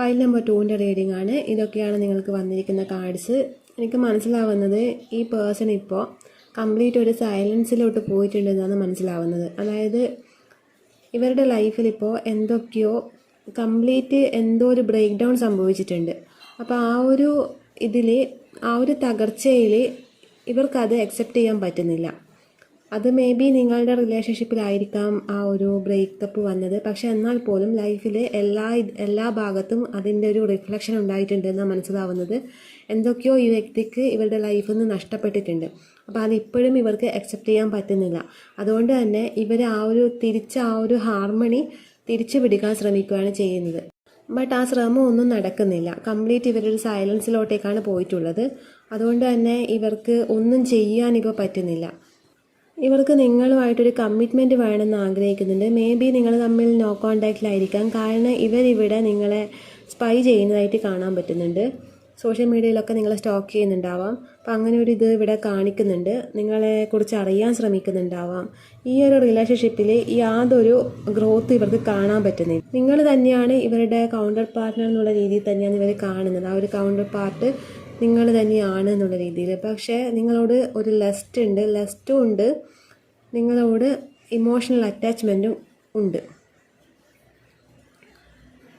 പൈൽ നമ്പർ 2ൻ്റെ റീഡിംഗ് ആണ്. ഇതൊക്കെയാണ് നിങ്ങൾക്ക് വന്നിരിക്കുന്ന കാർഡ്സ്. എനിക്ക് മനസ്സിലാവുന്നത് ഈ പേഴ്സൺ ഇപ്പോൾ കംപ്ലീറ്റ് ഒരു സൈലൻസിലോട്ട് പോയിട്ടുണ്ടെന്നാണ് മനസ്സിലാവുന്നത്. അതായത് ഇവരുടെ ലൈഫിൽ ഇപ്പോൾ എന്തൊക്കെയോ കംപ്ലീറ്റ് എന്തോ ഒരു ബ്രേക്ക് ഡൗൺ സംഭവിച്ചിട്ടുണ്ട്. അപ്പോൾ ആ ഒരു ഇതിൽ, ആ ഒരു തകർച്ചയിൽ ഇവർക്കത് അക്സെപ്റ്റ് ചെയ്യാൻ പറ്റുന്നില്ല. അത് മേ ബി നിങ്ങളുടെ റിലേഷൻഷിപ്പിലായിരിക്കാം ആ ഒരു ബ്രേക്കപ്പ് വന്നത്. പക്ഷെ എന്നാൽ പോലും ലൈഫിൽ എല്ലാ ഭാഗത്തും അതിൻ്റെ ഒരു റിഫ്ലക്ഷൻ ഉണ്ടായിട്ടുണ്ട് എന്നാണ് മനസ്സിലാവുന്നത്. എന്തൊക്കെയോ ഈ വ്യക്തിക്ക് ഇവരുടെ ലൈഫിൽ നിന്ന് നഷ്ടപ്പെട്ടിട്ടുണ്ട്. അപ്പോൾ അതിപ്പോഴും ഇവർക്ക് അക്സെപ്റ്റ് ചെയ്യാൻ പറ്റുന്നില്ല. അതുകൊണ്ട് തന്നെ ഇവർ ആ ഒരു ഹാർമണി തിരിച്ചു പിടിക്കാൻ ശ്രമിക്കുകയാണ് ചെയ്യുന്നത്. ബട്ട് ആ ശ്രമം ഒന്നും നടക്കുന്നില്ല. കംപ്ലീറ്റ് ഇവരൊരു സൈലൻസിലോട്ടേക്കാണ് പോയിട്ടുള്ളത്. അതുകൊണ്ട് തന്നെ ഇവർക്ക് ഒന്നും ചെയ്യാൻ ഇപ്പോൾ പറ്റുന്നില്ല. ഇവർക്ക് നിങ്ങളുമായിട്ടൊരു കമ്മിറ്റ്മെൻറ്റ് വേണമെന്ന് ആഗ്രഹിക്കുന്നുണ്ട്. മേ ബി നിങ്ങൾ തമ്മിൽ നോ കോണ്ടാക്റ്റിലായിരിക്കാം. കാരണം ഇവരിവിടെ നിങ്ങളെ സ്പൈ ചെയ്യുന്നതായിട്ട് കാണാൻ പറ്റുന്നുണ്ട്. സോഷ്യൽ മീഡിയയിലൊക്കെ നിങ്ങളെ സ്റ്റോക്ക് ചെയ്യുന്നുണ്ടാവാം. അപ്പം അങ്ങനെ ഒരു ഇത് ഇവിടെ കാണിക്കുന്നുണ്ട്. നിങ്ങളെക്കുറിച്ച് അറിയാൻ ശ്രമിക്കുന്നുണ്ടാവാം. ഈ ഒരു റിലേഷൻഷിപ്പിൽ യാതൊരു ഗ്രോത്ത് ഇവർക്ക് കാണാൻ പറ്റുന്നില്ല. നിങ്ങൾ തന്നെയാണ് ഇവരുടെ കൗണ്ടർ പാർട്ട്ണർ എന്നുള്ള രീതിയിൽ തന്നെയാണ് ഇവർ കാണുന്നത്. ആ ഒരു കൗണ്ടർ പാർട്ട് നിങ്ങൾ തന്നെയാണ് എന്നുള്ള രീതിയിൽ. പക്ഷേ നിങ്ങളോട് ഒരു ലസ്റ്റും ഉണ്ട്, നിങ്ങളോട് ഇമോഷണൽ അറ്റാച്ച്മെൻറ്റും ഉണ്ട്.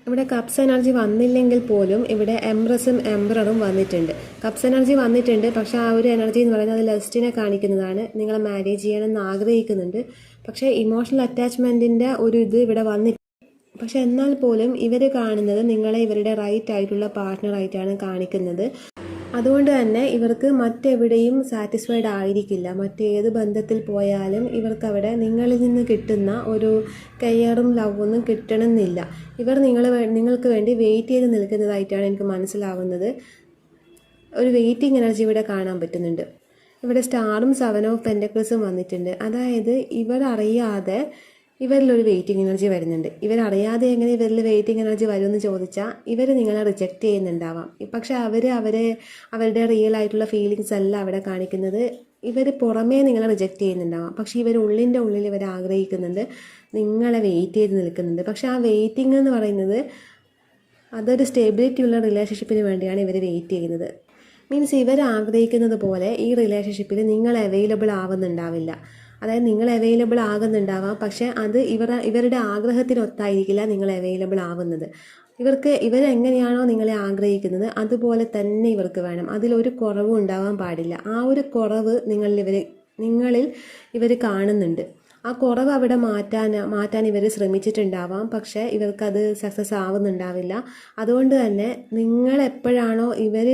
ഇവിടെ കപ്സ് എനർജി വന്നില്ലെങ്കിൽ പോലും ഇവിടെ എംപ്രസും എംപററും വന്നിട്ടുണ്ട്. കപ്സ് എനർജി വന്നിട്ടുണ്ട്, പക്ഷേ ആ ഒരു എനർജി എന്ന് പറയുന്നത് അത് ലസ്റ്റിനെ കാണിക്കുന്നതാണ്. നിങ്ങളെ മാരേജ് ചെയ്യണമെന്ന് ആഗ്രഹിക്കുന്നുണ്ട്. പക്ഷേ ഇമോഷണൽ അറ്റാച്ച്മെൻറ്റിൻ്റെ ഒരു ഇത് ഇവിടെ വന്നിട്ടുണ്ട്. പക്ഷെ എന്നാൽ പോലും ഇവർ കാണുന്നത് നിങ്ങളെ ഇവരുടെ റൈറ്റ് ആയിട്ടുള്ള പാർട്ട്ണറായിട്ടാണ് കാണിക്കുന്നത്. അതുകൊണ്ട് തന്നെ ഇവർക്ക് മറ്റെവിടെയും സാറ്റിസ്ഫൈഡ് ആയിരിക്കില്ല. മറ്റേത് ബന്ധത്തിൽ പോയാലും ഇവർക്കവിടെ നിങ്ങളിൽ നിന്ന് കിട്ടുന്ന ഒരു കെയറും ലവൊന്നും കിട്ടണമെന്നില്ല. ഇവർ നിങ്ങൾക്ക് വേണ്ടി വെയിറ്റ് ചെയ്ത് നിൽക്കുന്നതായിട്ടാണ് എനിക്ക് മനസ്സിലാവുന്നത്. ഒരു വെയിറ്റിംഗ് എനർജി ഇവിടെ കാണാൻ പറ്റുന്നുണ്ട്. ഇവിടെ സ്റ്റാറും 7 ഓഫ് പെൻറ്റക്കിൾസും വന്നിട്ടുണ്ട്. അതായത് ഇവരറിയാതെ ഇവരിലൊരു വെയിറ്റിംഗ് എനർജി വരുന്നുണ്ട്. ഇവരറിയാതെ എങ്ങനെ ഇവരിൽ വെയിറ്റിംഗ് എനർജി വരുമെന്ന് ചോദിച്ചാൽ ഇവർ നിങ്ങളെ റിജക്റ്റ് ചെയ്യുന്നുണ്ടാവാം. പക്ഷെ അവരുടെ റിയൽ ആയിട്ടുള്ള ഫീലിങ്സ് അല്ല അവിടെ കാണിക്കുന്നത്. ഇവർ പുറമേ നിങ്ങളെ റിജക്റ്റ് ചെയ്യുന്നുണ്ടാവാം. പക്ഷേ ഇവർ ഉള്ളിൽ ഇവർ ആഗ്രഹിക്കുന്നുണ്ട്, നിങ്ങളെ വെയിറ്റ് ചെയ്ത് നിൽക്കുന്നുണ്ട്. പക്ഷെ ആ വെയിറ്റിംഗ് എന്ന് പറയുന്നത് അതൊരു സ്റ്റെബിലിറ്റി ഉള്ള റിലേഷൻഷിപ്പിന് വേണ്ടിയാണ് ഇവർ വെയിറ്റ് ചെയ്യുന്നത്. മീൻസ് ഇവർ ആഗ്രഹിക്കുന്നത് പോലെ ഈ റിലേഷൻഷിപ്പിൽ നിങ്ങൾ അവൈലബിൾ ആവുന്നുണ്ടാവില്ല. അതായത് നിങ്ങൾ അവൈലബിൾ ആകുന്നുണ്ടാവാം, പക്ഷേ അത് ഇവരുടെ ആഗ്രഹത്തിനൊത്തായിരിക്കില്ല നിങ്ങൾ അവൈലബിൾ ആവുന്നത്. ഇവരെങ്ങനെയാണോ നിങ്ങളെ ആഗ്രഹിക്കുന്നത് അതുപോലെ തന്നെ ഇവർക്ക് വേണം. അതിലൊരു കുറവും ഉണ്ടാവാൻ പാടില്ല. ആ ഒരു കുറവ് നിങ്ങളിൽ ഇവർ കാണുന്നുണ്ട്. ആ കുറവ് അവിടെ മാറ്റാൻ ഇവർ ശ്രമിച്ചിട്ടുണ്ടാവാം, പക്ഷേ ഇവർക്കത് സക്സസ് ആവുന്നുണ്ടാവില്ല. അതുകൊണ്ട് തന്നെ നിങ്ങളെപ്പോഴാണോ ഇവർ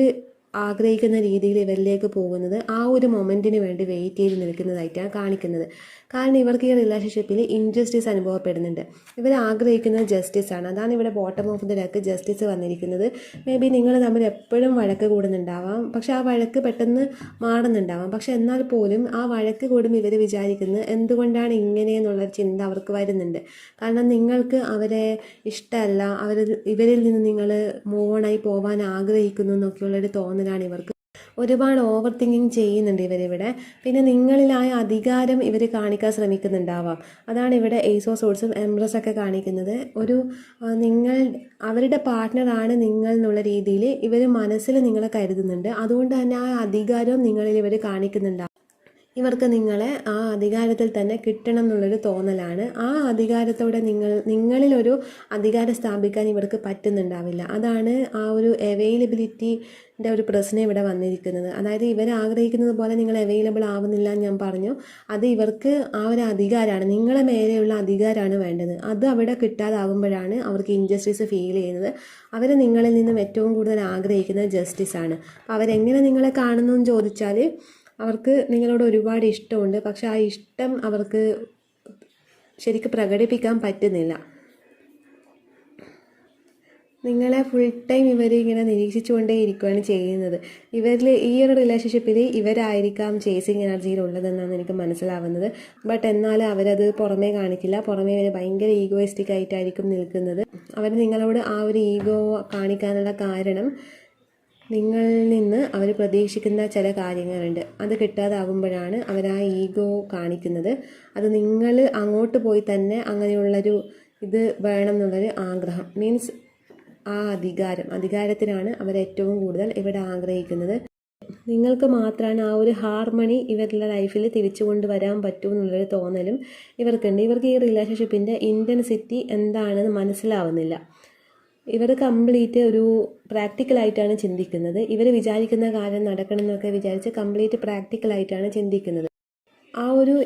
ആഗ്രഹിക്കുന്ന രീതിയിൽ ഇവരിലേക്ക് പോകുന്നത് ആ ഒരു മൊമെൻറ്റിന് വേണ്ടി വെയിറ്റ് ചെയ്ത് നിൽക്കുന്നതായിട്ടാണ് കാണിക്കുന്നത്. കാരണം ഇവർക്ക് ഈ റിലേഷൻഷിപ്പിൽ ഇൻജസ്റ്റിസ് അനുഭവപ്പെടുന്നുണ്ട്. ഇവർ ആഗ്രഹിക്കുന്നത് ജസ്റ്റിസാണ്. അതാണ് ഇവിടെ bottom of the deck justice വന്നിരിക്കുന്നത്. മേ ബി നിങ്ങൾ തമ്മിൽ എപ്പോഴും വഴക്ക് കൂടുന്നുണ്ടാവാം, പക്ഷെ ആ വഴക്ക് പെട്ടെന്ന് മാറുന്നുണ്ടാവാം. പക്ഷെ എന്നാൽ പോലും ആ വഴക്ക് കൂടും ഇവർ വിചാരിക്കുന്നത് എന്തുകൊണ്ടാണ് ഇങ്ങനെയെന്നുള്ള ചിന്ത അവർക്ക് വരുന്നുണ്ട്. കാരണം നിങ്ങൾക്ക് അവരെ ഇഷ്ടമല്ല, ഇവരിൽ നിന്ന് നിങ്ങൾ മൂവ് ഓണായി പോകാൻ ആഗ്രഹിക്കുന്നു എന്നൊക്കെയുള്ളൊരു തോന്നലാണ് ഇവർക്ക്. ഒരുപാട് ഓവർ തിങ്കിങ് ചെയ്യുന്നുണ്ട് ഇവരിവിടെ. പിന്നെ നിങ്ങളിലായ അധികാരം ഇവർ കാണിക്കാൻ ശ്രമിക്കുന്നുണ്ടാവാം. അതാണ് ഇവിടെ ഏസ് ഓഫ് സോർഡ്സും എംപ്രസൊക്കെ കാണിക്കുന്നത്. അവരുടെ പാർട്ട്ണറാണ് നിങ്ങൾ എന്നുള്ള രീതിയിൽ ഇവർ മനസ്സിൽ നിങ്ങളെ കരുതുന്നുണ്ട്. അതുകൊണ്ട് തന്നെ ആ അധികാരവും നിങ്ങളിൽ ഇവർ കാണിക്കുന്നുണ്ടാവും. ഇവർക്ക് നിങ്ങളെ ആ അധികാരത്തിൽ തന്നെ കിട്ടണം എന്നുള്ളൊരു തോന്നലാണ്. ആ അധികാരത്തോടെ നിങ്ങളിലൊരു അധികാരം സ്ഥാപിക്കാൻ ഇവർക്ക് പറ്റുന്നുണ്ടാവില്ല. അതാണ് ആ ഒരു അവൈലബിലിറ്റിൻ്റെ ഒരു പ്രശ്നം ഇവിടെ വന്നിരിക്കുന്നത്. അതായത് ഇവർ ആഗ്രഹിക്കുന്നത് പോലെ നിങ്ങൾ അവൈലബിൾ ആവുന്നില്ല എന്ന് ഞാൻ പറഞ്ഞു. അത് ഇവർക്ക് ആ ഒരു അധികാരമാണ്, നിങ്ങളെ മേലെയുള്ള അധികാരമാണ് വേണ്ടത്. അത് അവിടെ കിട്ടാതാവുമ്പോഴാണ് അവർക്ക് ഇൻജസ്റ്റിസ് ഫീൽ ചെയ്യുന്നത്. അവർ നിങ്ങളിൽ നിന്നും ഏറ്റവും കൂടുതൽ ആഗ്രഹിക്കുന്നത് ജസ്റ്റിസാണ്. അപ്പോൾ അവരെങ്ങനെ നിങ്ങളെ കാണുന്നു എന്ന് ചോദിച്ചാൽ അവർക്ക് നിങ്ങളോട് ഒരുപാട് ഇഷ്ടമുണ്ട്, പക്ഷെ ആ ഇഷ്ടം അവർക്ക് ശരിക്കും പ്രകടിപ്പിക്കാൻ പറ്റുന്നില്ല. നിങ്ങളെ ഫുൾ ടൈം ഇവരിങ്ങനെ നിരീക്ഷിച്ചുകൊണ്ടേ ഇരിക്കുകയാണ് ചെയ്യുന്നത്. ഈ ഒരു റിലേഷൻഷിപ്പിൽ ഇവരായിരിക്കാം ചേസിങ് എനർജിയിലുള്ളതെന്നാണ് എനിക്ക് മനസ്സിലാവുന്നത്. ബട്ട് എന്നാലും അവരത് പുറമേ കാണിക്കില്ല. പുറമേ ഇവർ ഭയങ്കര ഈഗോയിസ്റ്റിക് ആയിട്ടായിരിക്കും നിൽക്കുന്നത്. അവർ നിങ്ങളോട് ആ ഒരു ഈഗോ കാണിക്കാനുള്ള കാരണം നിങ്ങളിൽ നിന്ന് അവർ പ്രതീക്ഷിക്കുന്ന ചില കാര്യങ്ങളുണ്ട്. അത് കിട്ടാതാകുമ്പോഴാണ് അവർ ആ ഈഗോ കാണിക്കുന്നത്. അത് നിങ്ങൾ അങ്ങോട്ട് പോയി തന്നെ അങ്ങനെയുള്ളൊരു ഇത് വേണം എന്നുള്ളൊരു ആഗ്രഹം. മീൻസ് ആ അധികാരത്തിനാണ് അവർ ഏറ്റവും കൂടുതൽ ഇവിടെ ആഗ്രഹിക്കുന്നത്. നിങ്ങൾക്ക് മാത്രമാണ് ആ ഒരു ഹാർമണി ഇവരുടെ ലൈഫിൽ തിരിച്ചു കൊണ്ടുവരാൻ പറ്റും എന്നുള്ളൊരു തോന്നലും ഇവർക്കുണ്ട്. ഇവർക്ക് ഈ റിലേഷൻഷിപ്പിൻ്റെ ഇൻറ്റൻസിറ്റി എന്താണെന്ന് മനസ്സിലാവുന്നില്ല. ഇവർ കംപ്ലീറ്റ് ഒരു പ്രാക്ടിക്കലായിട്ടാണ് ചിന്തിക്കുന്നത്. ഇവർ വിചാരിക്കുന്ന കാര്യം നടക്കണം എന്നൊക്കെ വിചാരിച്ച് കംപ്ലീറ്റ് പ്രാക്ടിക്കലായിട്ടാണ് ചിന്തിക്കുന്നത്. ആ ഒരു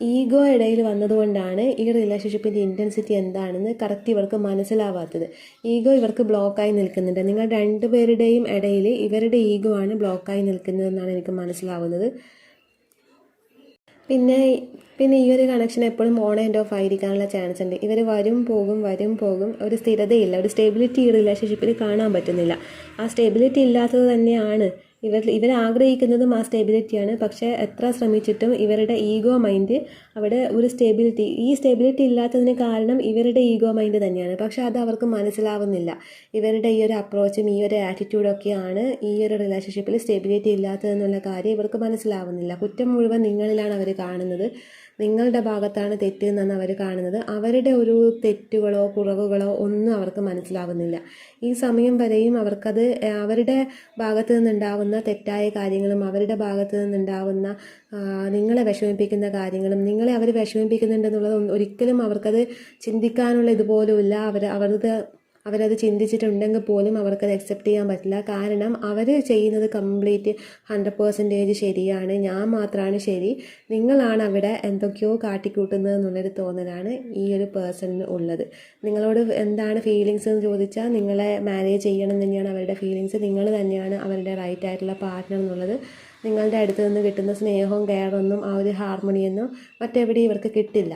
ഈഗോ ഇടയിൽ വന്നതുകൊണ്ടാണ് ഈ റിലേഷൻഷിപ്പിൻ്റെ ഇൻറ്റൻസിറ്റി എന്താണെന്ന് കറക്റ്റ് ഇവർക്ക് മനസ്സിലാവാത്തത്. ഈഗോ ഇവർക്ക് ബ്ലോക്കായി നിൽക്കുന്നുണ്ട്. നിങ്ങൾ രണ്ടുപേരുടെയും ഇടയിൽ ഇവരുടെ ഈഗോ ആണ് ബ്ലോക്കായി നിൽക്കുന്നതെന്നാണ് എനിക്ക് മനസ്സിലാവുന്നത്. പിന്നെ ഈ ഒരു കണക്ഷൻ എപ്പോഴും ഓൺ ആൻഡ് ഓഫ് ആയിരിക്കാനുള്ള ചാൻസ് ഉണ്ട്. ഇവർ വരും പോകും, ഒരു സ്ഥിരതയില്ല, ഒരു സ്റ്റെബിലിറ്റി ഈ റിലേഷൻഷിപ്പിൽ കാണാൻ പറ്റുന്നില്ല. ആ സ്റ്റെബിലിറ്റി ഇല്ലാത്തത് തന്നെയാണ് ഇവർ ആഗ്രഹിക്കുന്നതും ആ സ്റ്റെബിലിറ്റിയാണ്. പക്ഷേ എത്ര ശ്രമിച്ചിട്ടും ഇവരുടെ ഈഗോ മൈൻഡ് അവിടെ ഒരു സ്റ്റെബിലിറ്റി ഇല്ലാത്തതിന് കാരണം ഇവരുടെ ഈഗോ മൈൻഡ് തന്നെയാണ്. പക്ഷേ അത് അവർക്ക് മനസ്സിലാവുന്നില്ല. ഇവരുടെ ഈ ഒരു അപ്രോച്ചും ഈ ഒരു ആറ്റിറ്റ്യൂഡൊക്കെയാണ് ഈ ഒരു റിലേഷൻഷിപ്പിൽ സ്റ്റെബിലിറ്റി ഇല്ലാത്തതെന്നുള്ള കാര്യം ഇവർക്ക് മനസ്സിലാവുന്നില്ല. കുറ്റം മുഴുവൻ നിങ്ങളിലാണ് അവർ കാണുന്നത്. നിങ്ങളുടെ ഭാഗത്താണ് തെറ്റ് എന്നാണ് അവർ കാണുന്നത്. അവരുടെ ഒരു തെറ്റുകളോ കുറവുകളോ ഒന്നും അവർക്ക് മനസ്സിലാവുന്നില്ല. ഈ സമയം വരെയും അവർക്കത് അവരുടെ ഭാഗത്തു നിന്നുണ്ടാവുന്ന തെറ്റായ കാര്യങ്ങളും അവരുടെ ഭാഗത്തു നിന്നുണ്ടാവുന്ന നിങ്ങളെ വിഷമിപ്പിക്കുന്ന കാര്യങ്ങളും നിങ്ങളെ അവർ വിഷമിപ്പിക്കുന്നുണ്ടെന്നുള്ളത് ഒരിക്കലും അവർക്കത് ചിന്തിക്കാനുള്ള ഇതുപോലുമില്ല. അവരത് ചിന്തിച്ചിട്ടുണ്ടെങ്കിൽ പോലും അവർക്കത് അക്സെപ്റ്റ് ചെയ്യാൻ പറ്റില്ല. കാരണം അവർ ചെയ്യുന്നത് കംപ്ലീറ്റ് 100% ശരിയാണ്, ഞാൻ മാത്രമാണ് ശരി, നിങ്ങളാണ് അവിടെ എന്തൊക്കെയോ കാട്ടിക്കൂട്ടുന്നത് എന്നുള്ളൊരു തോന്നലാണ് ഈ ഒരു പേഴ്സണിന് ഉള്ളത്. നിങ്ങളോട് എന്താണ് ഫീലിങ്സ് എന്ന് ചോദിച്ചാൽ നിങ്ങളെ മാരേജ് ചെയ്യണം തന്നെയാണ് അവരുടെ ഫീലിങ്സ്. നിങ്ങൾ തന്നെയാണ് അവരുടെ റൈറ്റ് ആയിട്ടുള്ള പാർട്ട്ണർ എന്നുള്ളത്. നിങ്ങളുടെ അടുത്ത് നിന്ന് കിട്ടുന്ന സ്നേഹവും കെയറൊന്നും ആ ഒരു ഹാർമണിയൊന്നും മറ്റെവിടെയും ഇവർക്ക് കിട്ടില്ല.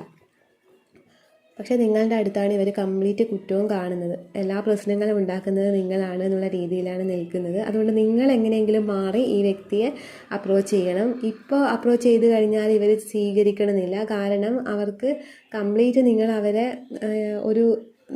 പക്ഷേ നിങ്ങളുടെ അടുത്താണ് ഇവർ കംപ്ലീറ്റ് കുറ്റവും കാണുന്നത്. എല്ലാ പ്രശ്നങ്ങളും ഉണ്ടാക്കുന്നത് നിങ്ങളാണ് എന്നുള്ള രീതിയിലാണ് നിൽക്കുന്നത്. അതുകൊണ്ട് നിങ്ങൾ എങ്ങനെയെങ്കിലും മാറി ഈ വ്യക്തിയെ അപ്രോച്ച് ചെയ്യണം. ഇപ്പോൾ അപ്രോച്ച് ചെയ്ത് കഴിഞ്ഞാൽ ഇവർ സ്വീകരിക്കണമെന്നില്ല. കാരണം അവർക്ക് കംപ്ലീറ്റ് നിങ്ങൾ അവരെ ഒരു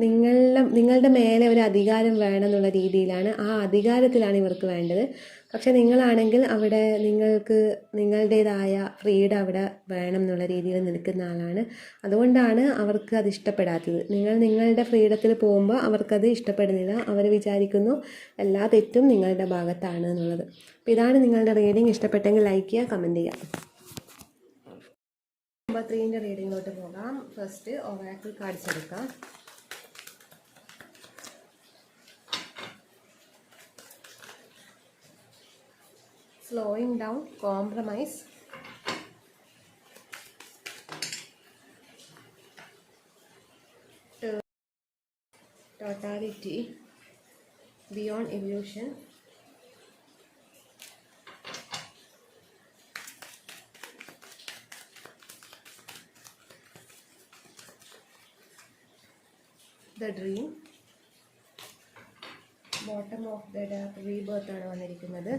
നിങ്ങളുടെ മേലെ ഒരു അധികാരം വേണം എന്നുള്ള രീതിയിലാണ്, ആ അധികാരത്തിലാണ് ഇവർക്ക് വേണ്ടത്. പക്ഷെ നിങ്ങളാണെങ്കിൽ അവിടെ നിങ്ങൾക്ക് നിങ്ങളുടേതായ ഫ്രീഡം അവിടെ വേണം എന്നുള്ള രീതിയിൽ നിൽക്കുന്ന ആളാണ്. അതുകൊണ്ടാണ് അവർക്ക് അത് ഇഷ്ടപ്പെടാത്തത്. നിങ്ങളുടെ ഫ്രീഡത്തിൽ പോകുമ്പോൾ അവർക്കത് ഇഷ്ടപ്പെടുന്നില്ല. അവർ വിചാരിക്കുന്നു എല്ലാ തെറ്റും നിങ്ങളുടെ ഭാഗത്താണ് എന്നുള്ളത്. അപ്പോൾ ഇതാണ് നിങ്ങളുടെ റീഡിങ്. ഇഷ്ടപ്പെട്ടെങ്കിൽ ലൈക്ക് ചെയ്യുക, കമൻറ്റ് ചെയ്യുക. നമ്പർ 3 റീഡിങ്ങിലോട്ട് പോകാം. ഫസ്റ്റ് ഒറാക്കിൾ കാർഡ്സ് എടുക്കാം. Slowing down, compromise, totality, beyond illusion, the dream, bottom of the deck, rebirth ആണ് വന്നിരിക്കുന്നത്.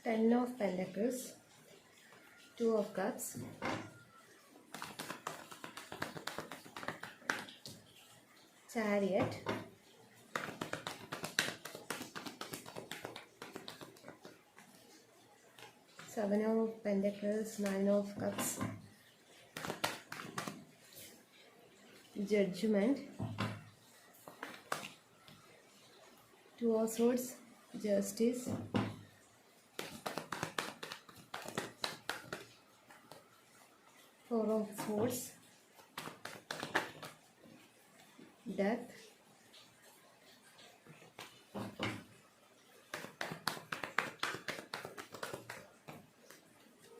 Ten of Pentacles, 2 of Cups, Chariot, Seven of Pentacles, 9 of Cups, Judgment, 2 of Swords, Justice, Four of Swords, Death,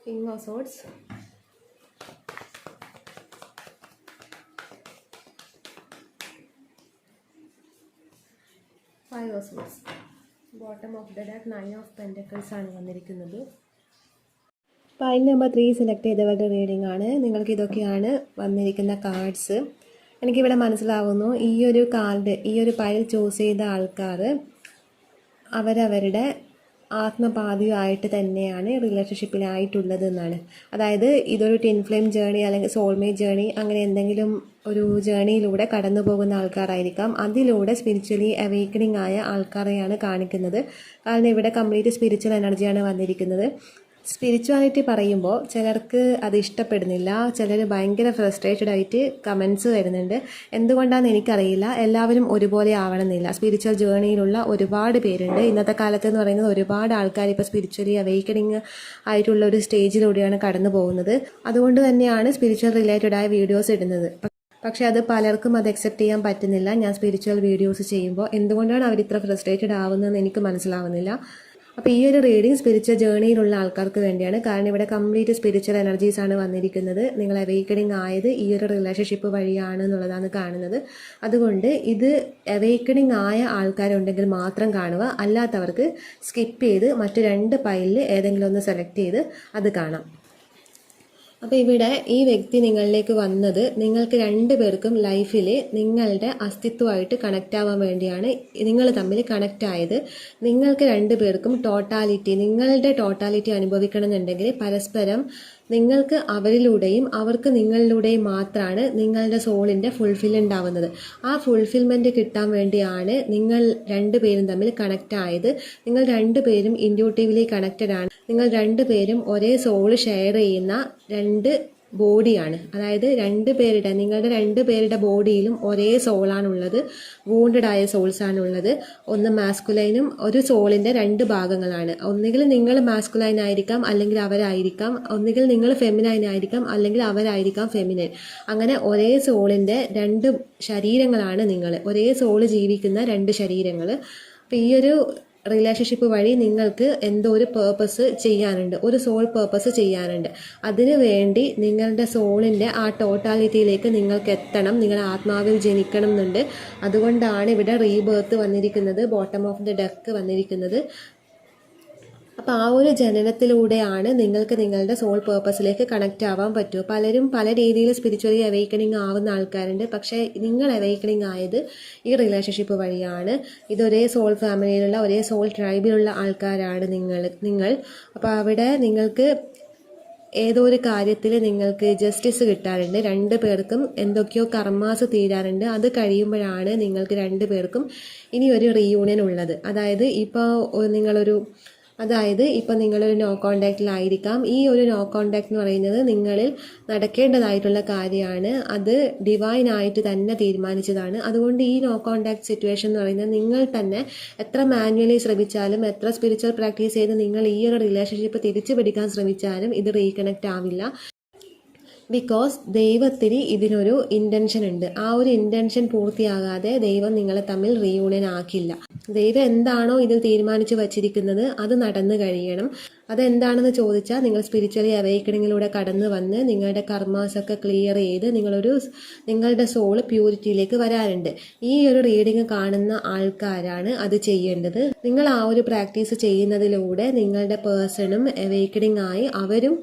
King of Swords, Five of Swords. Bottom of the deck, 9 of Pentacles ആണ് വന്നിരിക്കുന്നത്. ഫയൽ നമ്പർ 3 സെലക്ട് ചെയ്തവരുടെ റീഡിംഗ് ആണ്. നിങ്ങൾക്ക് ഇതൊക്കെയാണ് വന്നിരിക്കുന്ന കാർഡ്സ്. എനിക്കിവിടെ മനസ്സിലാവുന്നു ഈ ഒരു പയൽ ചൂസ് ചെയ്ത ആൾക്കാർ അവരവരുടെ ആത്മപാതിയായിട്ട് തന്നെയാണ് റിലേഷൻഷിപ്പിലായിട്ടുള്ളത് എന്നാണ്. അതായത് ഇതൊരു ട്വിൻ ഫ്ലെയിം ജേണി അല്ലെങ്കിൽ സോൾമേറ്റ് ജേണി അങ്ങനെ എന്തെങ്കിലും ഒരു ജേണിയിലൂടെ കടന്നു പോകുന്ന ആൾക്കാരായിരിക്കാം. അതിലൂടെ സ്പിരിച്വലി അവേക്കണിങ് ആയ ആൾക്കാരെയാണ് കാണിക്കുന്നത്. കാരണം ഇവിടെ കംപ്ലീറ്റ് സ്പിരിച്വൽ എനർജിയാണ് വന്നിരിക്കുന്നത്. സ്പിരിച്വാലിറ്റി പറയുമ്പോൾ ചിലർക്ക് അത് ഇഷ്ടപ്പെടുന്നില്ല, ചിലർ ഭയങ്കര ഫ്രസ്ട്രേറ്റഡ് ആയിട്ട് കമൻസ് വരുന്നുണ്ട്. എന്തുകൊണ്ടാണെന്ന് എനിക്കറിയില്ല. എല്ലാവരും ഒരുപോലെ ആവണമെന്നില്ല. സ്പിരിച്വൽ ജേണിയിലുള്ള ഒരുപാട് പേരുണ്ട്. ഇന്നത്തെ കാലത്ത് എന്ന് പറയുന്നത് ഒരുപാട് ആൾക്കാർ ഇപ്പോൾ സ്പിരിച്വലി അവേക്കണിങ് ആയിട്ടുള്ള ഒരു സ്റ്റേജിലൂടെയാണ് കടന്നു പോകുന്നത്. അതുകൊണ്ട് തന്നെയാണ് സ്പിരിച്വൽ റിലേറ്റഡ് ആയ വീഡിയോസ് ഇടുന്നത്. പക്ഷേ അത് പലർക്കും അത് അക്സെപ്റ്റ് ചെയ്യാൻ പറ്റുന്നില്ല. ഞാൻ സ്പിരിച്വൽ വീഡിയോസ് ചെയ്യുമ്പോൾ എന്തുകൊണ്ടാണ് അവർ ഇത്ര ഫ്രസ്ട്രേറ്റഡ് ആവുന്നതെന്ന് എനിക്ക് മനസ്സിലാവുന്നില്ല. അപ്പോൾ ഈ ഒരു റീഡിങ് സ്പിരിച്വൽ ജേണിയിലുള്ള ആൾക്കാർക്ക് വേണ്ടിയാണ്. കാരണം ഇവിടെ കംപ്ലീറ്റ് സ്പിരിച്വൽ എനർജീസ് ആണ് വന്നിരിക്കുന്നത്. നിങ്ങൾ അവേക്കണിങ് ആയത് ഈ ഒരു റിലേഷൻഷിപ്പ് വഴിയാണ് എന്നുള്ളതാണ് കാണുന്നത്. അതുകൊണ്ട് ഇത് അവേക്കണിങ് ആയ ആൾക്കാരുണ്ടെങ്കിൽ മാത്രം കാണുക. അല്ലാത്തവർക്ക് സ്കിപ്പ് ചെയ്ത് മറ്റു 2 പൈലിൽ ഏതെങ്കിലും ഒന്ന് സെലക്ട് ചെയ്ത് അത് കാണാം. അപ്പോൾ ഇവിടെ ഈ വ്യക്തി നിങ്ങളിലേക്ക് വന്നത് നിങ്ങൾക്ക് 2 പേർക്കും ലൈഫിൽ നിങ്ങളുടെ അസ്തിത്വമായിട്ട് കണക്റ്റ് ആവാൻ വേണ്ടിയാണ്. നിങ്ങൾ തമ്മിൽ കണക്റ്റ് ആയത്. നിങ്ങൾക്ക് 2 പേർക്കും നിങ്ങളുടെ ടോട്ടാലിറ്റി അനുഭവിക്കണം എന്നുണ്ടെങ്കിൽ പരസ്പരം നിങ്ങൾക്ക് അവരിലൂടെയും അവർക്ക് നിങ്ങളിലൂടെയും മാത്രമാണ് നിങ്ങളുടെ സോളിൻ്റെ ഫുൾഫിൽമെൻ്റ് ആവുന്നത്. ആ ഫുൾഫിൽമെൻറ്റ് കിട്ടാൻ വേണ്ടിയാണ് നിങ്ങൾ 2 പേരും തമ്മിൽ കണക്റ്റ് ആയത്. നിങ്ങൾ 2 പേരും ഇൻഡ്യൂട്ടീവ്ലി കണക്റ്റഡ് ആണ്. നിങ്ങൾ 2 പേരും ഒരേ സോള് ഷെയർ ചെയ്യുന്ന 2 ബോഡിയാണ്. അതായത് നിങ്ങളുടെ 2 പേരുടെ ബോഡിയിലും ഒരേ സോളാണുള്ളത്. വൂണ്ടഡ് ആയ സോൾസാണുള്ളത്. ഒന്ന് മാസ്കുലൈനും ഒരു സോളിൻ്റെ 2 ഭാഗങ്ങളാണ്. ഒന്നുകിൽ നിങ്ങൾ മാസ്കുലൈൻ ആയിരിക്കാം, അല്ലെങ്കിൽ അവരായിരിക്കാം. ഒന്നുകിൽ നിങ്ങൾ ഫെമിനൈൻ ആയിരിക്കാം, അല്ലെങ്കിൽ അവരായിരിക്കാം ഫെമിനൈൻ. അങ്ങനെ ഒരേ സോളിൻ്റെ 2 ശരീരങ്ങളാണ് നിങ്ങൾ. ഒരേ സോള് ജീവിക്കുന്ന 2 ശരീരങ്ങൾ. അപ്പോൾ ഈ ഒരു റിലേഷൻഷിപ്പ് വഴി നിങ്ങൾക്ക് എന്തോ ഒരു പേർപ്പസ് ചെയ്യാനുണ്ട്, ഒരു സോൾ പേർപ്പസ് ചെയ്യാനുണ്ട്. അതിനു വേണ്ടി നിങ്ങളുടെ സോളിൻ്റെ ആ ടോട്ടാലിറ്റിയിലേക്ക് നിങ്ങൾക്ക് എത്തണം, നിങ്ങളുടെ ആത്മാവിൽ ജനിക്കണം എന്നുണ്ട്. അതുകൊണ്ടാണ് ഇവിടെ റീബേർത്ത് വന്നിരിക്കുന്നത്, ബോട്ടം ഓഫ് ദി ഡെക്ക് വന്നിരിക്കുന്നത്. അപ്പോൾ ആ ഒരു ജനനത്തിലൂടെയാണ് നിങ്ങൾക്ക് നിങ്ങളുടെ സോൾ പേർപ്പസിലേക്ക് കണക്റ്റ് ആവാൻ പറ്റുമോ. പലരും പല രീതിയിൽ സ്പിരിച്വലി അവേക്കണിങ് ആവുന്ന ആൾക്കാരുണ്ട്. പക്ഷേ നിങ്ങൾ അവേക്കണിങ് ആയത് ഈ റിലേഷൻഷിപ്പ് വഴിയാണ്. ഇതൊരേ സോൾ ഫാമിലിയിലുള്ള ഒരേ സോൾ ട്രൈബിലുള്ള ആൾക്കാരാണ് നിങ്ങൾ. അപ്പോൾ അവിടെ നിങ്ങൾക്ക് ഏതോ ഒരു കാര്യത്തിൽ നിങ്ങൾക്ക് ജസ്റ്റിസ് കിട്ടാറുണ്ട്. 2 പേർക്കും എന്തൊക്കെയോ കർമാസ് തീരാറുണ്ട്. അത് കഴിയുമ്പോഴാണ് നിങ്ങൾക്ക് 2 പേർക്കും ഇനി ഒരു റീയൂണിയൻ ഉള്ളത്. അതായത് ഇപ്പോൾ നിങ്ങളൊരു നോ കോണ്ടാക്റ്റിലായിരിക്കാം. ഈ ഒരു നോ കോണ്ടാക്ട് എന്ന് പറയുന്നത് നിങ്ങളിൽ നടക്കേണ്ടതായിട്ടുള്ള കാര്യമാണ്. അത് ഡിവൈനായിട്ട് തന്നെ തീരുമാനിച്ചതാണ്. അതുകൊണ്ട് ഈ നോ കോണ്ടാക്ട് സിറ്റുവേഷൻ എന്ന് പറയുന്നത് നിങ്ങൾ തന്നെ എത്ര മാനുവലി ശ്രമിച്ചാലും, എത്ര സ്പിരിച്വൽ പ്രാക്ടീസ് ചെയ്ത് നിങ്ങൾ ഈ ഒരു റിലേഷൻഷിപ്പ് തിരിച്ചു പിടിക്കാൻ ശ്രമിച്ചാലും ഇത് റീകണക്റ്റ് ആവില്ല. ബിക്കോസ് ദൈവത്തിന് ഇതിനൊരു ഇൻറ്റൻഷൻ ഉണ്ട്. ആ ഒരു ഇൻറ്റൻഷൻ പൂർത്തിയാകാതെ ദൈവം നിങ്ങളെ തമ്മിൽ റീയൂണിയൻ ആക്കില്ല. ദൈവം എന്താണോ ഇതിൽ തീരുമാനിച്ചു വച്ചിരിക്കുന്നത് അത് നടന്നു കഴിയണം. അതെന്താണെന്ന് ചോദിച്ചാൽ നിങ്ങൾ സ്പിരിച്വലി അവേക്കണിങ്ങിലൂടെ കടന്നു വന്ന് നിങ്ങളുടെ കർമാസൊക്കെ ക്ലിയർ ചെയ്ത് നിങ്ങളുടെ സോള് പ്യൂരിറ്റിയിലേക്ക് വരാറുണ്ട്. ഈ ഒരു റീഡിങ് കാണുന്ന ആൾക്കാരാണ് അത് ചെയ്യേണ്ടത്. നിങ്ങൾ ആ ഒരു പ്രാക്ടീസ് ചെയ്യുന്നതിലൂടെ നിങ്ങളുടെ പേഴ്സണും അവേക്കണിങ് ആയി അവരും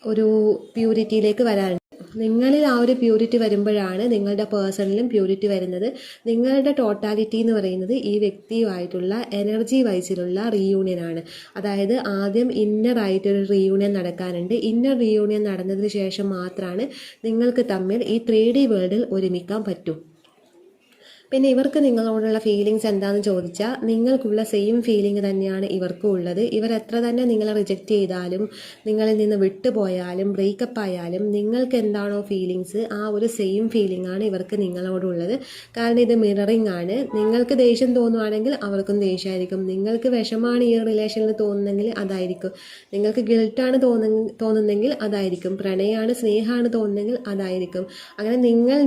ഒരു പ്യൂരിറ്റിയിലേക്ക് വരാറുണ്ട്. നിങ്ങളിൽ ആ ഒരു പ്യൂരിറ്റി വരുമ്പോഴാണ് നിങ്ങളുടെ പേഴ്സണിലും പ്യൂരിറ്റി വരുന്നത്. നിങ്ങളുടെ ടോട്ടാലിറ്റി എന്ന് പറയുന്നത് ഈ വ്യക്തിയുമായിട്ടുള്ള എനർജി വൈസിലുള്ള റീയൂണിയൻ ആണ്. അതായത് ആദ്യം ഇന്നർ ആയിട്ടൊരു റീയൂണിയൻ നടക്കാനുണ്ട്. ഇന്നർ റീയൂണിയൻ നടന്നതിന് ശേഷം മാത്രമാണ് നിങ്ങൾക്ക് തമ്മിൽ ഈ 3D വേൾഡിൽ ഒരുമിക്കാൻ പറ്റൂ. പിന്നെ ഇവർക്ക് നിങ്ങളോടുള്ള ഫീലിങ്സ് എന്താണെന്ന് ചോദിച്ചാൽ നിങ്ങൾക്കുള്ള സെയിം ഫീലിംഗ് തന്നെയാണ് ഇവർക്കും ഉള്ളത്. ഇവർ എത്ര തന്നെ നിങ്ങളെ റിജക്റ്റ് ചെയ്താലും, നിങ്ങളിൽ നിന്ന് വിട്ടുപോയാലും, ബ്രേക്കപ്പ് ആയാലും നിങ്ങൾക്ക് എന്താണോ ഫീലിങ്സ് ആ ഒരു സെയിം ഫീലിംഗ് ആണ് ഇവർക്ക് നിങ്ങളോടുള്ളത്. കാരണം ഇത് മിററിംഗ് ആണ്. നിങ്ങൾക്ക് ദേഷ്യം തോന്നുവാണെങ്കിൽ അവർക്കും ദേഷ്യമായിരിക്കും. നിങ്ങൾക്ക് വിഷമാണ് ഈ റിലേഷനിൽ തോന്നുന്നെങ്കിൽ അതായിരിക്കും. നിങ്ങൾക്ക് ഗിൽട്ടാണ് തോന്നുന്നെങ്കിൽ അതായിരിക്കും. പ്രണയമാണ്, സ്നേഹമാണ് തോന്നുന്നെങ്കിൽ അതായിരിക്കും. അങ്ങനെ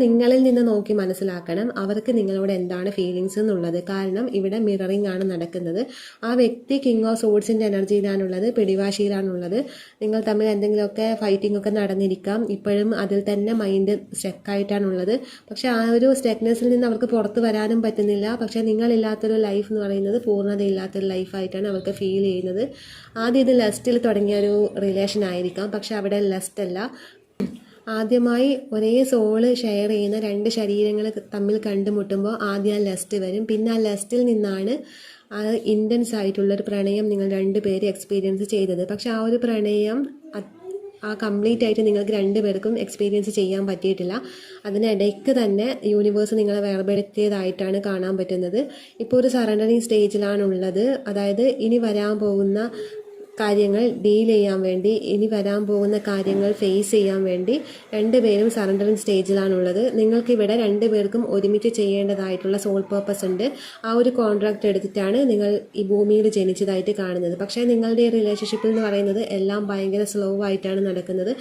നിങ്ങളിൽ നിന്ന് നോക്കി മനസ്സിലാക്കണം അവർക്ക് നിങ്ങളോട് എന്താണ് ഫീലിങ്സ് എന്നുള്ളത്. കാരണം ഇവിടെ മിററിംഗ് ആണ് നടക്കുന്നത്. ആ വ്യക്തി കിങ് ഓഫ് സോഡ്സിൻ്റെ എനർജിയിലാണുള്ളത്, പിടിവാശിയിലാണുള്ളത്. നിങ്ങൾ തമ്മിൽ എന്തെങ്കിലുമൊക്കെ ഫൈറ്റിംഗ് ഒക്കെ നടന്നിരിക്കാം. ഇപ്പോഴും അതിൽ തന്നെ മൈൻഡ് സ്റ്റക്കായിട്ടാണുള്ളത്. പക്ഷെ ആ ഒരു സ്റ്റക്നെസ്സിൽ നിന്ന് അവർക്ക് പുറത്ത് വരാനും പറ്റുന്നില്ല. പക്ഷെ നിങ്ങളില്ലാത്തൊരു ലൈഫ് എന്ന് പറയുന്നത് പൂർണ്ണതയില്ലാത്തൊരു ലൈഫായിട്ടാണ് അവർക്ക് ഫീൽ ചെയ്യുന്നത്. ആദ്യം ഇത് ലസ്റ്റിൽ തുടങ്ങിയ ഒരു റിലേഷൻ ആയിരിക്കാം, പക്ഷെ അവിടെ ലസ്റ്റ് അല്ല. ആദ്യമായി ഒരേ സോള് ഷെയർ ചെയ്യുന്ന രണ്ട് ശരീരങ്ങൾ തമ്മിൽ കണ്ടുമുട്ടുമ്പോൾ ആദ്യം ആ ലസ്റ്റ് വരും. പിന്നെ ആ ലസ്റ്റിൽ നിന്നാണ് ആ ഇൻറ്റൻസ് ആയിട്ടുള്ളൊരു പ്രണയം നിങ്ങൾ രണ്ടുപേരും എക്സ്പീരിയൻസ് ചെയ്തത്. പക്ഷെ ആ ഒരു പ്രണയം കംപ്ലീറ്റ് ആയിട്ട് നിങ്ങൾക്ക് രണ്ടുപേർക്കും എക്സ്പീരിയൻസ് ചെയ്യാൻ പറ്റിയിട്ടില്ല. അതിനിടയ്ക്ക് തന്നെ യൂണിവേഴ്സ് നിങ്ങളെ വേർപെടുത്തിയതായിട്ടാണ് കാണാൻ പറ്റുന്നത്. ഇപ്പോൾ ഒരു സറണ്ടറിങ് സ്റ്റേജിലാണുള്ളത്. അതായത് ഇനി വരാൻ പോകുന്ന കാര്യങ്ങൾ ഡീൽ ചെയ്യാൻ വേണ്ടി, ഇനി വരാൻ പോകുന്ന കാര്യങ്ങൾ ഫേസ് ചെയ്യാൻ വേണ്ടി രണ്ടുപേരും സറണ്ടറിങ് സ്റ്റേജിലാണുള്ളത്. നിങ്ങൾക്കിവിടെ രണ്ടുപേർക്കും ഒരുമിച്ച് ചെയ്യേണ്ടതായിട്ടുള്ള സോൾ പർപ്പസ് ഉണ്ട്. ആ ഒരു കോൺട്രാക്റ്റ് എടുത്തിട്ടാണ് നിങ്ങൾ ഈ ഭൂമിയിൽ ജനിച്ചതായിട്ട് കാണുന്നത്. പക്ഷേ നിങ്ങളുടെ റിലേഷൻഷിപ്പിൽ എന്ന് പറയുന്നത് എല്ലാം ഭയങ്കര സ്ലോ ആയിട്ടാണ് നടക്കുന്നത്.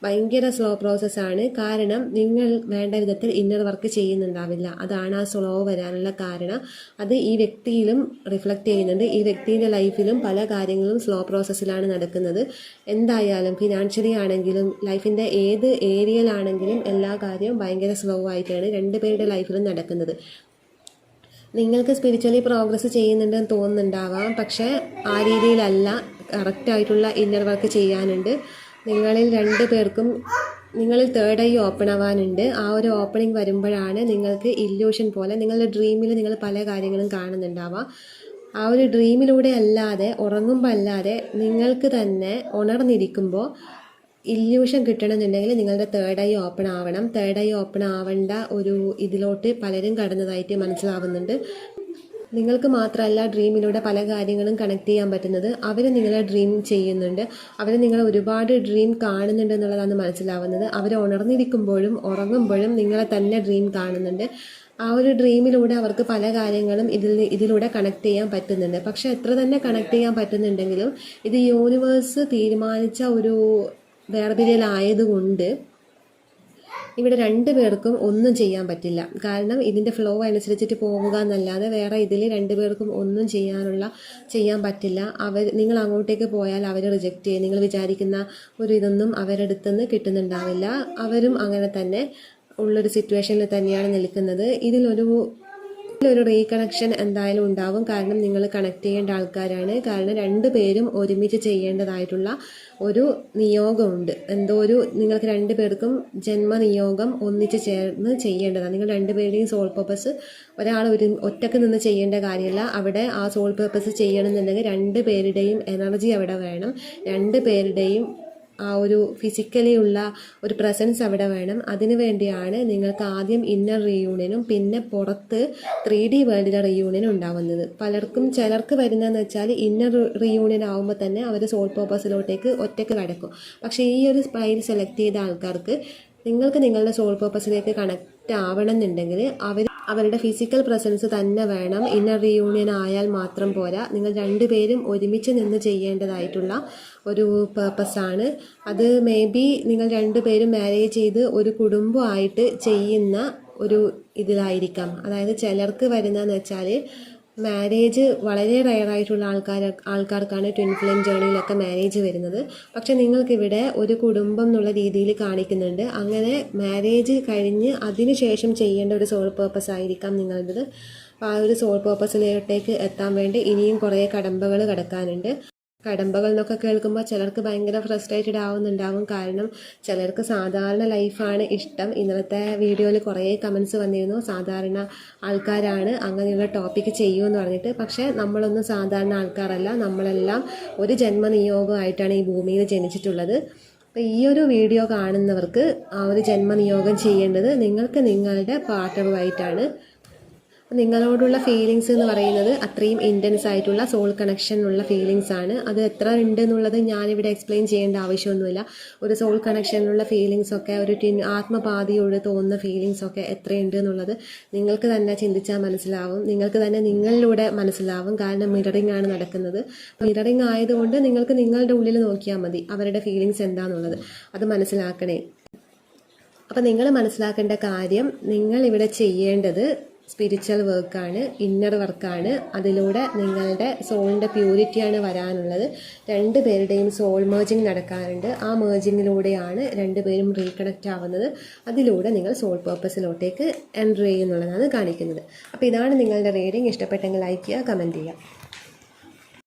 ഭയങ്കര സ്ലോ പ്രോസസ്സാണ്. കാരണം നിങ്ങൾ വേണ്ട വിധത്തിൽ ഇന്നർ വർക്ക് ചെയ്യുന്നുണ്ടാവില്ല. അതാണ് ആ സ്ലോ വരാനുള്ള കാരണം. അത് ഈ വ്യക്തിയിലും റിഫ്ലക്റ്റ് ചെയ്യുന്നുണ്ട്. ഈ വ്യക്തിയുടെ ലൈഫിലും പല കാര്യങ്ങളും സ്ലോ പ്രോസസ്സിലാണ് നടക്കുന്നത്. എന്തായാലും ഫിനാൻഷ്യലി ആണെങ്കിലും ലൈഫിൻ്റെ ഏത് ഏരിയയിലാണെങ്കിലും എല്ലാ കാര്യവും ഭയങ്കര സ്ലോ ആയിട്ടാണ് രണ്ടുപേരുടെ ലൈഫിലും നടക്കുന്നത്. നിങ്ങൾക്ക് സ്പിരിച്വലി പ്രോഗ്രസ് ചെയ്യുന്നുണ്ടെന്ന് തോന്നുന്നുണ്ടാവാം. പക്ഷേ ആ രീതിയിലല്ല. കറക്റ്റായിട്ടുള്ള ഇന്നർ വർക്ക് ചെയ്യാനുണ്ട്. നിങ്ങളിൽ രണ്ടു പേർക്കും നിങ്ങളിൽ തേർഡ് ഐ ഓപ്പൺ ആവാനുണ്ട്. ആ ഒരു ഓപ്പണിംഗ് വരുമ്പോഴാണ് നിങ്ങൾക്ക് ഇല്യൂഷൻ പോലെ നിങ്ങളുടെ ഡ്രീമിൽ നിങ്ങൾ പല കാര്യങ്ങളും കാണുന്നുണ്ടാവാം. ആ ഒരു ഡ്രീമിലൂടെ അല്ലാതെ, ഉറങ്ങുമ്പോൾ അല്ലാതെ നിങ്ങൾക്ക് തന്നെ ഉണർന്നിരിക്കുമ്പോൾ ഇല്യൂഷൻ കിട്ടണമെന്നുണ്ടെങ്കിൽ നിങ്ങളുടെ തേർഡ് ഐ ഓപ്പൺ ആവണം. തേർഡ് ഐ ഓപ്പൺ ആവേണ്ട ഒരു ഇതിലോട്ട് പലരും കടന്നതായിട്ട് മനസ്സിലാവുന്നുണ്ട്. നിങ്ങൾക്ക് മാത്രമല്ല ഡ്രീമിലൂടെ പല കാര്യങ്ങളും കണക്ട് ചെയ്യാൻ പറ്റുന്നത്. അവർ നിങ്ങളെ ഡ്രീം ചെയ്യുന്നുണ്ട്. അവർ നിങ്ങളെ ഒരുപാട് ഡ്രീം കാണുന്നുണ്ട് എന്നുള്ളതാണ് മനസ്സിലാവുന്നത്. അവർ ഉണർന്നിരിക്കുമ്പോഴും ഉറങ്ങുമ്പോഴും നിങ്ങളെ തന്നെ ഡ്രീം കാണുന്നുണ്ട്. ആ ഒരു ഡ്രീമിലൂടെ അവർക്ക് പല കാര്യങ്ങളും ഇതിലൂടെ കണക്ട് ചെയ്യാൻ പറ്റുന്നുണ്ട്. പക്ഷെ എത്ര തന്നെ കണക്ട് ചെയ്യാൻ പറ്റുന്നുണ്ടെങ്കിലും ഇത് യൂണിവേഴ്സ് തീരുമാനിച്ച ഒരു വേർപിരിയലായതുകൊണ്ട് ഇവിടെ രണ്ടുപേർക്കും ഒന്നും ചെയ്യാൻ പറ്റില്ല. കാരണം ഇതിൻ്റെ ഫ്ലോ അനുസരിച്ചിട്ട് പോവുക എന്നല്ലാതെ വേറെ ഇതിൽ രണ്ടുപേർക്കും ഒന്നും ചെയ്യാൻ പറ്റില്ല. നിങ്ങൾ അങ്ങോട്ടേക്ക് പോയാൽ അവർ റിജക്റ്റ് ചെയ്യും. നിങ്ങൾ വിചാരിക്കുന്ന ഒരു ഇതൊന്നും അവരുടെ അടുത്തുനിന്ന് കിട്ടുന്നുണ്ടാവില്ല. അവരും അങ്ങനെ തന്നെ ഉള്ളൊരു സിറ്റുവേഷനിൽ തന്നെയാണ് നിൽക്കുന്നത്. ഇതിലൊരു റീകണക്ഷൻ എന്തായാലും ഉണ്ടാവും. കാരണം നിങ്ങൾ കണക്ട് ചെയ്യേണ്ട ആൾക്കാരാണ്. കാരണം രണ്ടുപേരും ഒരുമിച്ച് ചെയ്യേണ്ടതായിട്ടുള്ള ഒരു നിയോഗമുണ്ട്. നിങ്ങൾക്ക് രണ്ടുപേർക്കും ജന്മനിയോഗം ഒന്നിച്ച് ചേർന്ന് ചെയ്യേണ്ടതാണ്. നിങ്ങൾ രണ്ടുപേരുടെയും സോൾ പർപ്പസ് ഒരാൾ ഒറ്റക്ക് നിന്ന് ചെയ്യേണ്ട കാര്യമല്ല. അവിടെ ആ സോൾ പർപ്പസ് ചെയ്യണമെന്നുണ്ടെങ്കിൽ രണ്ടുപേരുടെയും എനർജി അവിടെ വേണം. രണ്ടുപേരുടെയും ആ ഒരു ഫിസിക്കലി ഉള്ള ഒരു പ്രസൻസ് അവിടെ വേണം. അതിനു വേണ്ടിയാണ് നിങ്ങൾക്ക് ആദ്യം ഇന്നർ റീയൂണിയനും പിന്നെ പുറത്ത് 3D വേൾഡിലെ റീയൂണിയനും ഉണ്ടാവുന്നത്. ചിലർക്ക് വരുന്നതെന്ന് വെച്ചാൽ ഇന്നർ റീയൂണിയൻ ആകുമ്പോൾ തന്നെ അവർ സോൾ പർപ്പസിലോട്ടേക്ക് ഒറ്റയ്ക്ക് കിടക്കും. പക്ഷേ ഈ ഒരു സ്പൈൽ സെലക്ട് ചെയ്ത ആൾക്കാർക്ക് നിങ്ങൾക്ക് നിങ്ങളുടെ സോൾ പർപ്പസിലേക്ക് കണക്റ്റ് ആവണമെന്നുണ്ടെങ്കിൽ അവരുടെ ഫിസിക്കൽ പ്രസൻസ് തന്നെ വേണം. ഇന്നർ റീയൂണിയൻ ആയാൽ മാത്രം പോരാ. നിങ്ങൾ രണ്ടുപേരും ഒരുമിച്ച് നിന്ന് ചെയ്യേണ്ടതായിട്ടുള്ള ഒരു പേർപ്പസാണ് അത്. മേ ബി നിങ്ങൾ രണ്ടുപേരും മാരേജ് ചെയ്ത് ഒരു കുടുംബമായിട്ട് ചെയ്യുന്ന ഒരു ഇതിലായിരിക്കാം. അതായത് ചിലർക്ക് വരുന്നതെന്ന് വെച്ചാൽ മാരേജ് വളരെ റയറായിട്ടുള്ള ആൾക്കാർക്കാണ് ട്വിൻ ഫ്ലെയിം ജേർണിയിലൊക്കെ മാരേജ് വരുന്നത്. പക്ഷെ നിങ്ങൾക്കിവിടെ ഒരു കുടുംബം എന്നുള്ള രീതിയിൽ കാണിക്കുന്നുണ്ട്. അങ്ങനെ മാരേജ് കഴിഞ്ഞ് അതിന് ശേഷം ചെയ്യേണ്ട ഒരു സോൾ പർപ്പസ് ആയിരിക്കാം നിങ്ങളുടേത്. അപ്പോൾ ആ ഒരു സോൾ പർപ്പസിലോട്ടേക്ക് എത്താൻ വേണ്ടി ഇനിയും കുറേ കടമ്പകൾ കടക്കാനുണ്ട്. കടമ്പകൾ എന്നൊക്കെ കേൾക്കുമ്പോൾ ചിലർക്ക് ഭയങ്കര ഫ്രസ്ട്രേറ്റഡ് ആവുന്നുണ്ടാവും. കാരണം ചിലർക്ക് സാധാരണ ലൈഫാണ് ഇഷ്ടം. ഇന്നലത്തെ വീഡിയോയിൽ കുറേ കമൻസ് വന്നിരുന്നു, സാധാരണ ആൾക്കാരാണ് അങ്ങനെയുള്ള ടോപ്പിക്ക് ചെയ്യുമെന്ന് പറഞ്ഞിട്ട്. പക്ഷേ നമ്മളൊന്നും സാധാരണ ആൾക്കാരല്ല. നമ്മളെല്ലാം ഒരു ജന്മനിയോഗമായിട്ടാണ് ഈ ഭൂമിയിൽ ജനിച്ചിട്ടുള്ളത്. അപ്പോൾ ഈ ഒരു വീഡിയോ കാണുന്നവർക്ക് ആ ഒരു ജന്മനിയോഗം ചെയ്യേണ്ടത് നിങ്ങൾക്ക് നിങ്ങളുടെ പാർട്ട്ണറുമായിട്ടാണ്. നിങ്ങളോടുള്ള ഫീലിങ്സ് എന്ന് പറയുന്നത് അത്രയും ഇൻറ്റൻസ് ആയിട്ടുള്ള സോൾ കണക്ഷനുള്ള ഫീലിങ്സ് ആണ്. അത് എത്ര ഉണ്ട് എന്നുള്ളത് ഞാനിവിടെ എക്സ്പ്ലെയിൻ ചെയ്യേണ്ട ആവശ്യമൊന്നുമില്ല. ഒരു സോൾ കണക്ഷനുള്ള ഫീലിങ്സ് ഒക്കെ, ഒരു ആത്മപാതിയോട് തോന്നുന്ന ഫീലിങ്സ് ഒക്കെ എത്രയുണ്ട് എന്നുള്ളത് നിങ്ങൾക്ക് തന്നെ ചിന്തിച്ചാൽ മനസ്സിലാവും. നിങ്ങൾക്ക് തന്നെ നിങ്ങളിലൂടെ മനസ്സിലാവും. കാരണം മിററിംഗ് ആണ് നടക്കുന്നത്. മിററിംഗ് ആയതുകൊണ്ട് നിങ്ങൾക്ക് നിങ്ങളുടെ ഉള്ളിൽ നോക്കിയാൽ മതി അവരുടെ ഫീലിങ്സ് എന്താണെന്നുള്ളത്. അത് മനസ്സിലാക്കണേ. അപ്പം നിങ്ങൾ മനസ്സിലാക്കേണ്ട കാര്യം, നിങ്ങളിവിടെ ചെയ്യേണ്ടത് സ്പിരിച്വൽ വർക്കാണ്, ഇന്നർ വർക്കാണ്. അതിലൂടെ നിങ്ങളുടെ സോളിൻ്റെ പ്യൂരിറ്റിയാണ് വരാനുള്ളത്. രണ്ടുപേരുടെയും സോൾ മേർജിങ് നടക്കാറുണ്ട്. ആ മേർജിങ്ങിലൂടെയാണ് രണ്ടുപേരും റീകണക്റ്റ് ആവുന്നത്. അതിലൂടെ നിങ്ങൾ സോൾ പർപ്പസിലോട്ടേക്ക് എൻ്റർ ചെയ്യുന്നുള്ളതാണ് കാണിക്കുന്നത്. അപ്പോൾ ഇതാണ് നിങ്ങളുടെ റീഡിങ്. ഇഷ്ടപ്പെട്ടെങ്കിൽ ലൈക്ക് ചെയ്യുക, കമൻറ്റ് ചെയ്യുക.